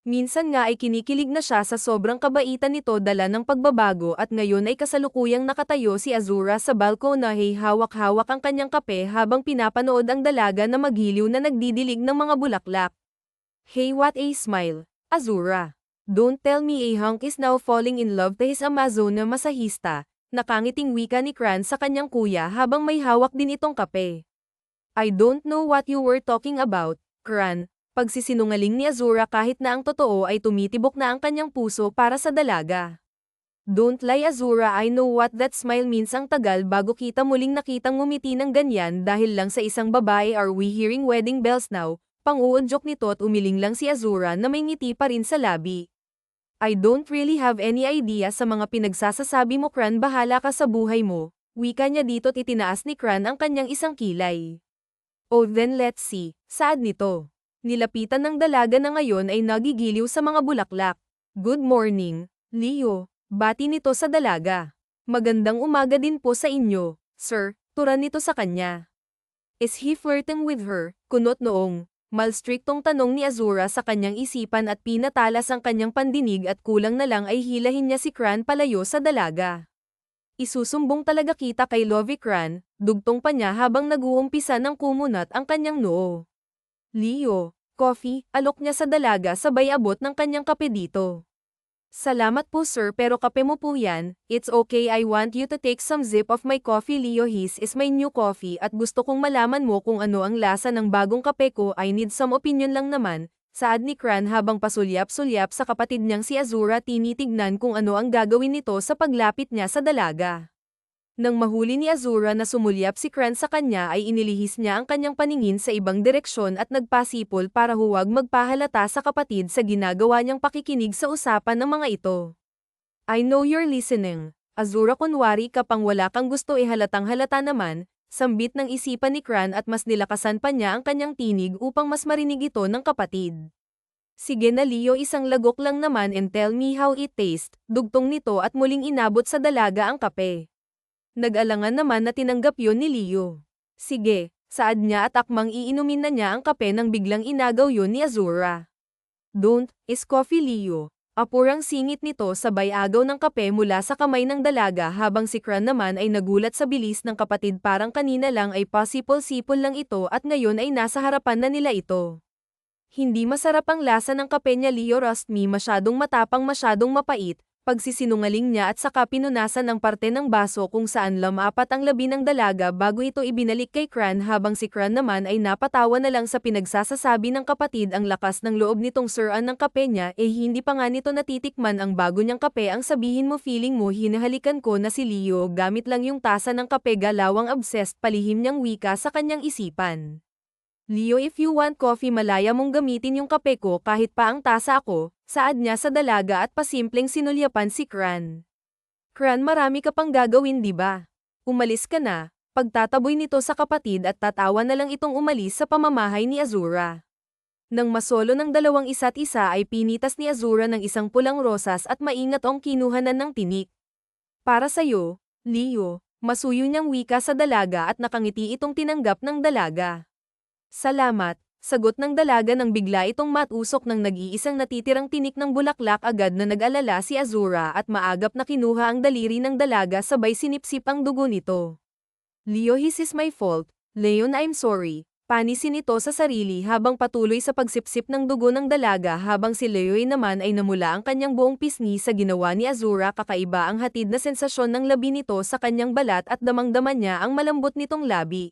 Minsan nga ay kinikilig na siya sa sobrang kabaitan nito dala ng pagbabago at ngayon ay kasalukuyang nakatayo si Azura sa balkonahe hawak-hawak ang kanyang kape habang pinapanood ang dalaga na magiliw na nagdidilig ng mga bulaklak. Hey what a smile, Azura. Don't tell me a hunk is now falling in love to his Amazona masahista, nakangiting wika ni Kran sa kanyang kuya habang may hawak din itong kape. I don't know what you were talking about, Kran. Pagsisinungaling ni Azura kahit na ang totoo ay tumitibok na ang kanyang puso para sa dalaga. Don't lie Azura I know what that smile means ang tagal bago kita muling nakitang ngumiti ng ganyan dahil lang sa isang babae are we hearing wedding bells now, pang-uudyok nito at umiling lang si Azura na may ngiti pa rin sa labi. I don't really have any idea sa mga pinagsasasabi mo Kran bahala ka sa buhay mo, wika niya dito't itinaas ni Kran ang kanyang isang kilay. Oh then let's see, saad nito. Nilapitan ng dalaga na ngayon ay nagigiliw sa mga bulaklak. Good morning, Leo. Bati nito sa dalaga. Magandang umaga din po sa inyo, sir. Turan nito sa kanya. Is he flirting with her? Kunot noong. Malstriktong tanong ni Azura sa kanyang isipan at pinatalas ang kanyang pandinig at kulang na lang ay hilahin niya si Kran palayo sa dalaga. Isusumbong talaga kita kay Lovey Kran, dugtong pa niya habang nag-uumpisa ng kumunat ang kanyang noo. Leo, coffee, alok niya sa dalaga sabay abot ng kanyang kape dito. Salamat po sir pero kape mo po yan, it's okay I want you to take some sip of my coffee Leo his is my new coffee at gusto kong malaman mo kung ano ang lasa ng bagong kape ko I need some opinion lang naman, saad ni Cran habang pasulyap-sulyap sa kapatid niyang si Azura tinitignan kung ano ang gagawin nito sa paglapit niya sa dalaga. Nang mahuli ni Azura na sumulyap si Cran sa kanya ay inilihis niya ang kanyang paningin sa ibang direksyon at nagpasipol para huwag magpahalata sa kapatid sa ginagawa niyang pakikinig sa usapan ng mga ito. I know you're listening. Azura kunwari kapang wala kang gusto halatang halata naman, sambit ng isipan ni Cran at mas nilakasan pa niya ang kanyang tinig upang mas marinig ito ng kapatid. Sige na Leo isang lagok lang naman and tell me how it tastes, dugtong nito at muling inabot sa dalaga ang kape. Nag-alangan naman na tinanggap yun ni Leo. Sige, saad niya at akmang iinumin na niya ang kape nang biglang inagaw yun ni Azura. Don't, is coffee Leo. Apurang singit nito sabay agaw ng kape mula sa kamay ng dalaga habang si Cran naman ay nagulat sa bilis ng kapatid parang kanina lang ay pasipol-sipol lang ito at ngayon ay nasa harapan na nila ito. Hindi masarap ang lasa ng kape niya Leo Rust me masyadong matapang masyadong mapait. Pagsisinungaling niya at saka pinunasan ang parte ng baso kung saan lamapat ang labi ng dalaga bago ito ibinalik kay Cran habang si Cran naman ay napatawa na lang sa pinagsasasabi ng kapatid ang lakas ng loob nitong suran ng kape niya hindi pa nga nito natitikman ang bago niyang kape ang sabihin mo feeling mo hinahalikan ko na si Leo gamit lang yung tasa ng kape galawang obsessed palihim niyang wika sa kanyang isipan. Leo if you want coffee malaya mong gamitin yung kape ko kahit pa ang tasa ako, saad niya sa dalaga at pasimpleng sinulyapan si Cran. Cran marami ka pang gagawin di ba? Umalis ka na, pagtataboy nito sa kapatid at tatawa na lang itong umalis sa pamamahay ni Azura. Nang masolo ng dalawang isa't isa ay pinitas ni Azura ng isang pulang rosas at maingat ang kinuhanan ng tinik. Para sa'yo, Leo, masuyo niyang wika sa dalaga at nakangiti itong tinanggap ng dalaga. Salamat, sagot ng dalaga nang bigla itong matusok ng nag-iisang natitirang tinik ng bulaklak agad na nag-alala si Azura at maagap na kinuha ang daliri ng dalaga sabay sinipsip ang dugo nito. Leo his is my fault, Leon I'm sorry, panisin ito sa sarili habang patuloy sa pagsipsip ng dugo ng dalaga habang si Leo naman ay namula ang kanyang buong pisngi sa ginawa ni Azura kakaiba ang hatid na sensasyon ng labi nito sa kanyang balat at damang-dama niya ang malambot nitong labi.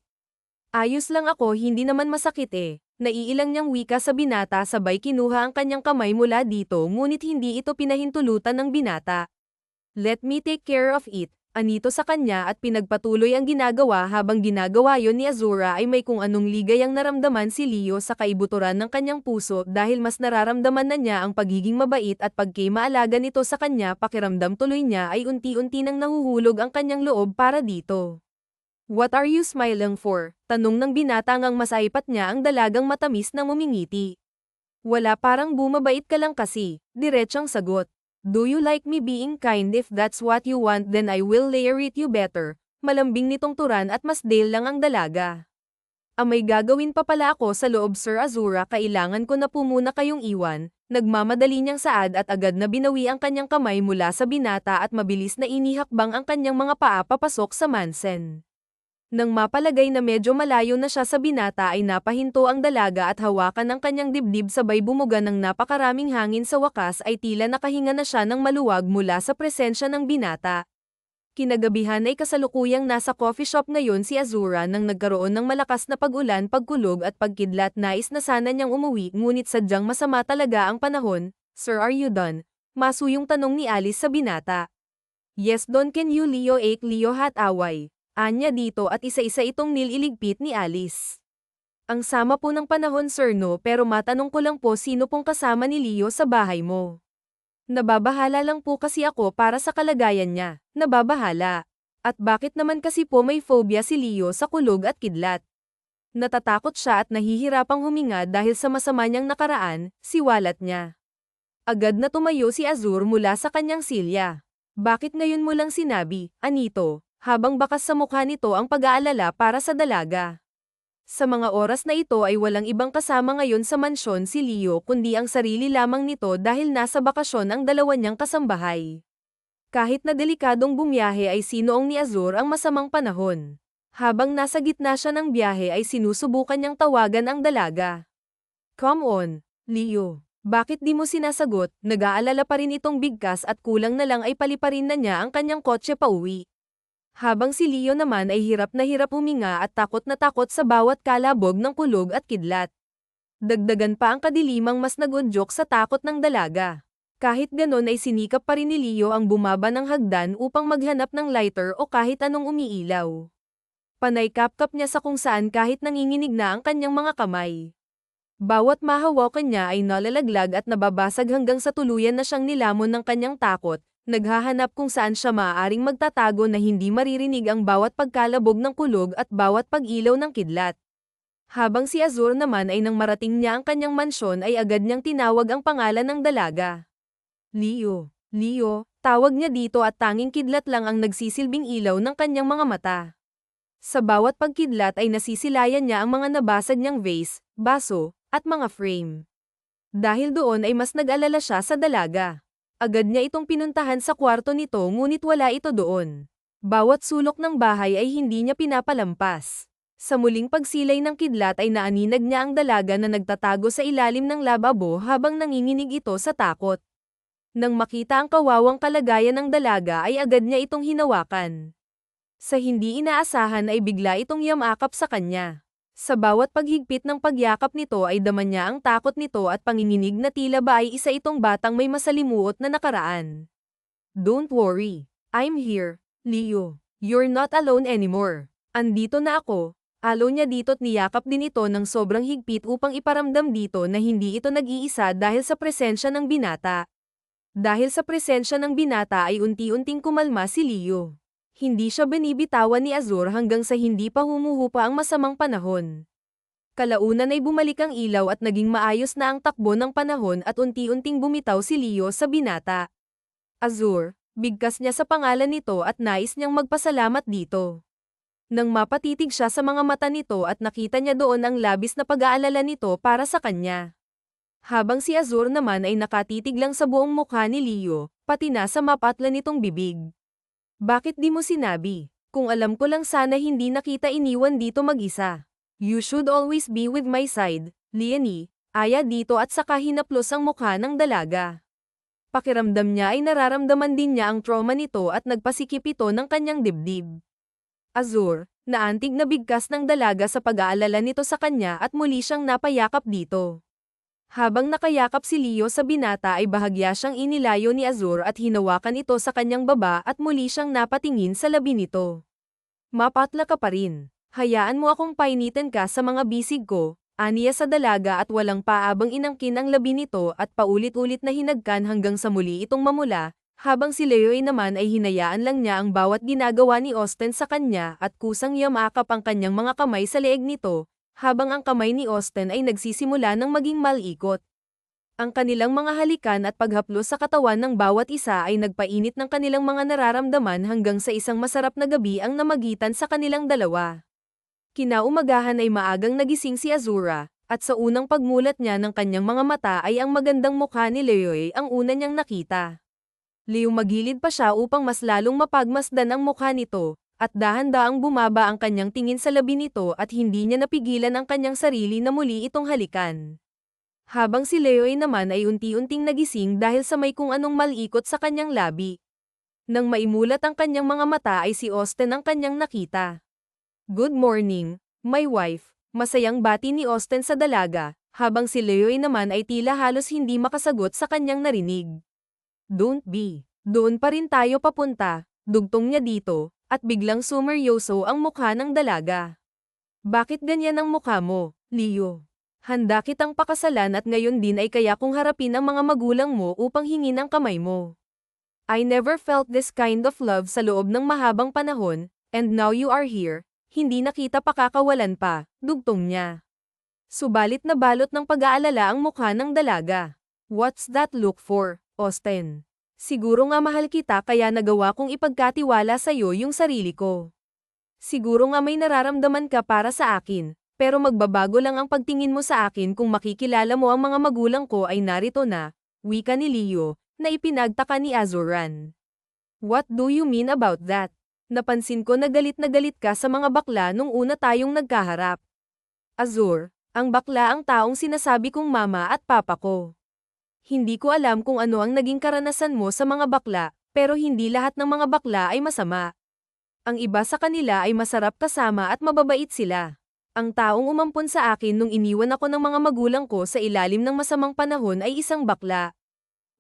Ayos lang ako hindi naman masakit naiilang niyang wika sa binata sabay kinuha ang kanyang kamay mula dito ngunit hindi ito pinahintulutan ng binata. Let me take care of it, anito sa kanya at pinagpatuloy ang ginagawa habang ginagawa yon ni Azura ay may kung anong ligayang naramdaman si Leo sa kaibuturan ng kanyang puso dahil mas nararamdaman na niya ang pagiging mabait at pagkimaalaga nito sa kanya pakiramdam tuloy niya ay unti-unti nang nahuhulog ang kanyang loob para dito. What are you smiling for? Tanong ng binata ngang masaipat niya ang dalagang matamis na ngumingiti. Wala parang bumabait ka lang kasi, diretsang sagot. Do you like me being kind if that's what you want then I will layer it you better. Malambing nitong turan at mas dale lang ang dalaga. May gagawin pa pala ako sa loob Sir Azura kailangan ko na po muna kayong iwan. Nagmamadali niyang saad at agad na binawi ang kanyang kamay mula sa binata at mabilis na inihakbang ang kanyang mga paa papasok sa mansen. Nang mapalagay na medyo malayo na siya sa binata ay napahinto ang dalaga at hawakan ang kanyang dibdib sabay bumuga ng napakaraming hangin sa wakas ay tila nakahinga na siya ng maluwag mula sa presensya ng binata. Kinagabihan ay kasalukuyang nasa coffee shop ngayon si Azura nang nagkaroon ng malakas na pag-ulan pagkulog at pagkidlat nais na sana niyang umuwi ngunit sadyang masama talaga ang panahon. Sir are you done? Masuyong tanong ni Alice sa binata. Yes don can you Leo Leo hat away. Anya dito at isa-isa itong nililigpit ni Alice. Ang sama po ng panahon sir no pero matanong ko lang po sino pong kasama ni Leo sa bahay mo. Nababahala lang po kasi ako para sa kalagayan niya. Nababahala. At bakit naman kasi po may phobia si Leo sa kulog at kidlat? Natatakot siya at nahihirapang huminga dahil sa masama niyang nakaraan, siwalat niya. Agad na tumayo si Azur mula sa kanyang silya. Bakit ngayon mo lang sinabi, Anito? Habang bakas sa mukha nito ang pag-aalala para sa dalaga. Sa mga oras na ito ay walang ibang kasama ngayon sa mansyon si Leo kundi ang sarili lamang nito dahil nasa bakasyon ang dalawa niyang kasambahay. Kahit na delikadong bumiyahe ay sinoong ni Azur ang masamang panahon. Habang nasa gitna siya ng biyahe ay sinusubukan niyang tawagan ang dalaga. Come on, Leo. Bakit di mo sinasagot? Nag-aalala pa rin itong bigkas at kulang na lang ay paliparin na niya ang kanyang kotse pauwi. Habang si Leo naman ay hirap na hirap huminga at takot na takot sa bawat kalabog ng kulog at kidlat. Dagdagan pa ang kadilimang mas nagudyok sa takot ng dalaga. Kahit ganon ay sinikap pa rin ni Leo ang bumaba ng hagdan upang maghanap ng lighter o kahit anong umiilaw. Panay kapkap niya sa kung saan kahit nanginginig na ang kanyang mga kamay. Bawat mahawakan niya ay nalalaglag at nababasag hanggang sa tuluyan na siyang nilamon ng kanyang takot, naghahanap kung saan siya maaaring magtatago na hindi maririnig ang bawat pagkalabog ng kulog at bawat pag-ilaw ng kidlat. Habang si Azur naman ay nang marating niya ang kanyang mansyon ay agad niyang tinawag ang pangalan ng dalaga. Leo, Leo, tawag niya dito at tanging kidlat lang ang nagsisilbing ilaw ng kanyang mga mata. Sa bawat pagkidlat ay nasisilayan niya ang mga nabasag niyang vase, baso, at mga frame. Dahil doon ay mas nag-alala siya sa dalaga. Agad niya itong pinuntahan sa kwarto nito ngunit wala ito doon. Bawat sulok ng bahay ay hindi niya pinapalampas. Sa muling pagsilay ng kidlat ay naaninag niya ang dalaga na nagtatago sa ilalim ng lababo habang nanginginig ito sa takot. Nang makita ang kawawang kalagayan ng dalaga ay agad niya itong hinawakan. Sa hindi inaasahan ay bigla itong yamakap sa kanya. Sa bawat paghigpit ng pagyakap nito ay daman niya ang takot nito at panginginig na tila ba ay isa itong batang may masalimuot na nakaraan. Don't worry. I'm here, Leo. You're not alone anymore. Andito na ako. Alo niya dito't niyakap din ito ng sobrang higpit upang iparamdam dito na hindi ito nag-iisa dahil sa presensya ng binata. Dahil sa presensya ng binata ay unti-unting kumalma si Leo. Hindi siya binibitawan ni Azur hanggang sa hindi pa humuhupa ang masamang panahon. Kalaunan ay bumalik ang ilaw at naging maayos na ang takbo ng panahon at unti-unting bumitaw si Leo sa binata. Azur, bigkas niya sa pangalan nito at nais niyang magpasalamat dito. Nang mapatitig siya sa mga mata nito at nakita niya doon ang labis na pag-aalala nito para sa kanya. Habang si Azur naman ay nakatitig lang sa buong mukha ni Leo, pati na sa mapatla nitong bibig. Bakit di mo sinabi? Kung alam ko lang sana hindi nakita iniwan dito mag-isa. You should always be with my side, Leonie. Aya dito at saka hinaplos ang mukha ng dalaga. Pakiramdam niya ay nararamdaman din niya ang trauma nito at nagpasikip ito ng kanyang dibdib. Azur, naantig na bigkas ng dalaga sa pag-aalala nito sa kanya at muli siyang napayakap dito. Habang nakayakap si Leo sa binata ay bahagya siyang inilayo ni Azur at hinawakan ito sa kanyang baba at muli siyang napatingin sa labi nito. Mapatla ka pa rin. Hayaan mo akong painitin ka sa mga bisig ko, aniya sa dalaga at walang paabang inangkin ang labi nito at paulit-ulit na hinagkan hanggang sa muli itong mamula. Habang si Leo naman ay hinayaan lang niya ang bawat ginagawa ni Austin sa kanya at kusang yamakap ang kanyang mga kamay sa leeg nito, habang ang kamay ni Austin ay nagsisimula ng maging malikot. Ang kanilang mga halikan at paghaplos sa katawan ng bawat isa ay nagpainit ng kanilang mga nararamdaman hanggang sa isang masarap na gabi ang namagitan sa kanilang dalawa. Kinaumagahan ay maagang nagising si Azura, at sa unang pagmulat niya ng kanyang mga mata ay ang magandang mukha ni Leo ang una niyang nakita. Leo magilid pa siya upang mas lalong mapagmasdan ang mukha nito, at dahan-daang bumaba ang kanyang tingin sa labi nito at hindi niya napigilan ang kanyang sarili na muli itong halikan. Habang si Leo naman ay unti-unting nagising dahil sa may kung anong malikot sa kanyang labi. Nang maimulat ang kanyang mga mata ay si Austin ang kanyang nakita. Good morning, my wife, masayang bati ni Austin sa dalaga, habang si Leo naman ay tila halos hindi makasagot sa kanyang narinig. Don't be. Doon pa rin tayo papunta, dugtong niya dito, at biglang sumeryoso ang mukha ng dalaga. Bakit ganyan ang mukha mo, Leo? Handa kitang pakasalan at ngayon din ay kaya kong harapin ang mga magulang mo upang hingin ang kamay mo. I never felt this kind of love sa loob ng mahabang panahon, and now you are here, hindi na kita pakakawalan pa, dugtong niya. Subalit na balot ng pag-aalala ang mukha ng dalaga. What's that look for, Austin? Siguro nga mahal kita kaya nagawa kong ipagkatiwala sa'yo yung sarili ko. Siguro nga may nararamdaman ka para sa akin, pero magbabago lang ang pagtingin mo sa akin kung makikilala mo ang mga magulang ko ay narito na, wika ni Leo, na ipinagtaka ni Azuran. What do you mean about that? Napansin ko na galit ka sa mga bakla nung una tayong nagkaharap. Azur, ang bakla ang taong sinasabi kong mama at papa ko. Hindi ko alam kung ano ang naging karanasan mo sa mga bakla, pero hindi lahat ng mga bakla ay masama. Ang iba sa kanila ay masarap kasama at mababait sila. Ang taong umampon sa akin nung iniwan ako ng mga magulang ko sa ilalim ng masamang panahon ay isang bakla.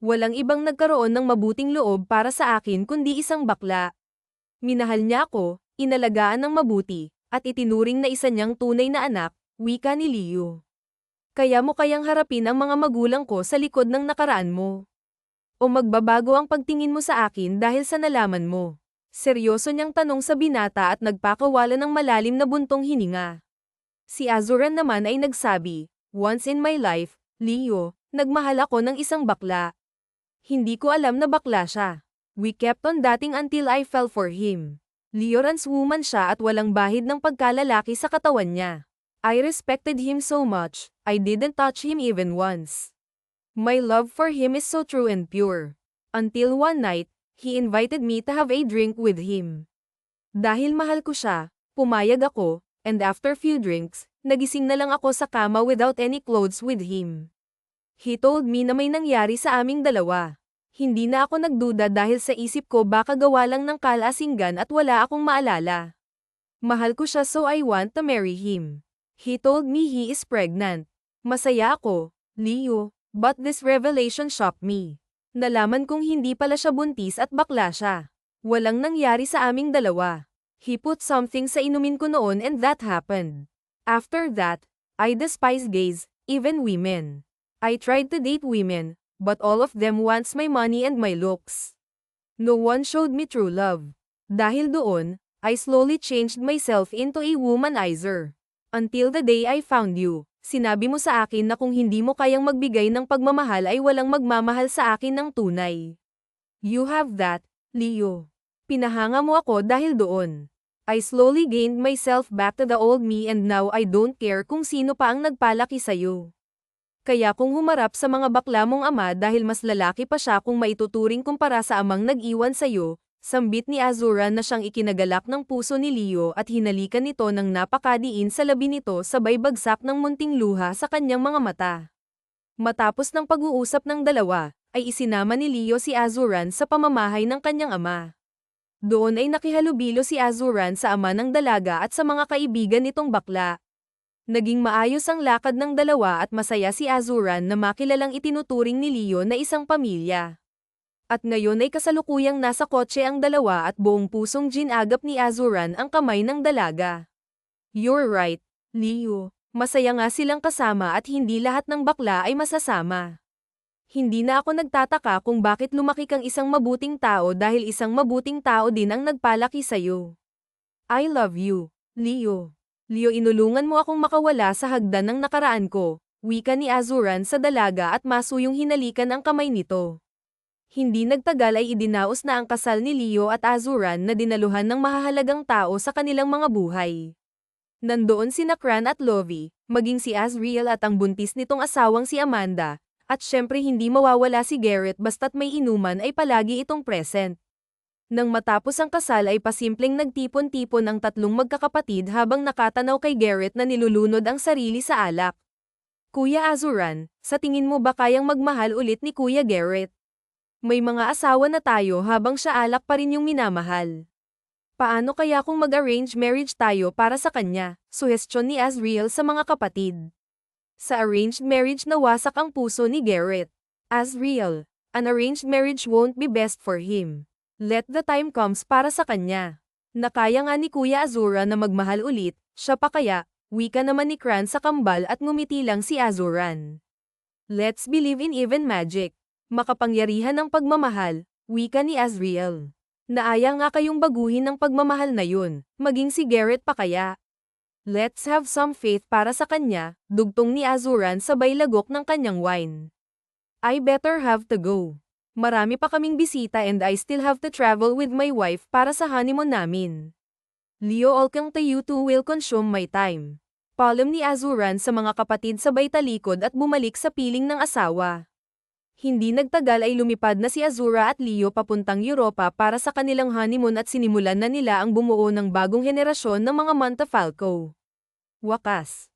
Walang ibang nagkaroon ng mabuting loob para sa akin kundi isang bakla. Minahal niya ako, inalagaan ng mabuti, at itinuring na isa niyang tunay na anak, wika ni Leo. Kaya mo kayang harapin ang mga magulang ko sa likod ng nakaraan mo. O magbabago ang pagtingin mo sa akin dahil sa nalaman mo. Seryoso niyang tanong sa binata at nagpakawala ng malalim na buntong hininga. Si Azuran naman ay nagsabi, "Once in my life, Leo, nagmahal ako ng isang bakla. Hindi ko alam na bakla siya. We kept on dating until I fell for him. Leoran's woman siya at walang bahid ng pagkalalaki sa katawan niya. I respected him so much, I didn't touch him even once. My love for him is so true and pure. Until one night, he invited me to have a drink with him. Dahil mahal ko siya, pumayag ako, and after few drinks, nagising na lang ako sa kama without any clothes with him. He told me na may nangyari sa aming dalawa. Hindi na ako nagduda dahil sa isip ko baka gawa lang ng kalasinggan at wala akong maalala. Mahal ko siya so I want to marry him. He told me he is pregnant. Masaya ako, Leo, but this revelation shocked me. Nalaman kong hindi pala siya buntis at bakla siya. Walang nangyari sa aming dalawa. He put something sa inumin ko noon and that happened. After that, I despise gays, even women. I tried to date women, but all of them wants my money and my looks. No one showed me true love. Dahil doon, I slowly changed myself into a womanizer. Until the day I found you. Sinabi mo sa akin na kung hindi mo kayang magbigay ng pagmamahal ay walang magmamahal sa akin ng tunay. You have that, Leo. Pinahanga mo ako dahil doon. I slowly gained myself back to the old me and now I don't care kung sino pa ang nagpalaki sa'yo. Kaya kung humarap sa mga bakla mong ama dahil mas lalaki pa siya kung maituturing kumpara sa amang nag-iwan sa'yo, sambit ni Azuran na siyang ikinagalak ng puso ni Leo at hinalikan nito ng napakadiin sa labi nito sabay bagsak ng munting luha sa kanyang mga mata. Matapos ng pag-uusap ng dalawa, ay isinama ni Leo si Azuran sa pamamahay ng kanyang ama. Doon ay nakihalubilo si Azuran sa ama ng dalaga at sa mga kaibigan nitong bakla. Naging maayos ang lakad ng dalawa at masaya si Azuran na makilalang itinuturing ni Leo na isang pamilya. At ngayon ay kasalukuyang nasa kotse ang dalawa at buong pusong ginagap ni Azuran ang kamay ng dalaga. You're right, Leo. Masaya nga silang kasama at hindi lahat ng bakla ay masasama. Hindi na ako nagtataka kung bakit lumaki kang isang mabuting tao dahil isang mabuting tao din ang nagpalaki sa'yo. I love you, Leo. Leo, inulungan mo akong makawala sa hagdan ng nakaraan ko, wika ni Azuran sa dalaga at masuyong hinalikan ang kamay nito. Hindi nagtagal ay idinaos na ang kasal ni Leo at Azuran na dinaluhan ng mahahalagang tao sa kanilang mga buhay. Nandoon sina Cran at Lovie, maging si Azriel at ang buntis nitong asawang si Amanda, at syempre hindi mawawala si Garrett basta't may inuman ay palagi itong present. Nang matapos ang kasal ay pasimpleng nagtipon-tipon ang tatlong magkakapatid habang nakatanaw kay Garrett na nilulunod ang sarili sa alak. Kuya Azuran, sa tingin mo ba kayang magmahal ulit ni Kuya Garrett? May mga asawa na tayo habang siya alak pa rin yung minamahal. Paano kaya kung mag-arrange marriage tayo para sa kanya? Suhestyon ni Azriel sa mga kapatid. Sa arranged marriage nawasak ang puso ni Garrett. Azriel, an arranged marriage won't be best for him. Let the time comes para sa kanya. Nakaya nga ni Kuya Azura na magmahal ulit, siya pa kaya, wika naman ni Cran sa kambal at ngumiti lang si Azuran. Let's believe in even magic. Makapangyarihan ng pagmamahal, wika ni Azriel. Naaya nga kayong baguhin ng pagmamahal na yun, maging si Garrett pa kaya. Let's have some faith para sa kanya, dugtong ni Azuran sabay lagok ng kanyang wine. I better have to go. Marami pa kaming bisita and I still have to travel with my wife para sa honeymoon namin. Leo, all kang you two will consume my time. Paalam ni Azuran sa mga kapatid sabay talikod at bumalik sa piling ng asawa. Hindi nagtagal ay lumipad na si Azura at Leo papuntang Europa para sa kanilang honeymoon at sinimulan na nila ang bumuo ng bagong henerasyon ng mga Montefalco. Wakas.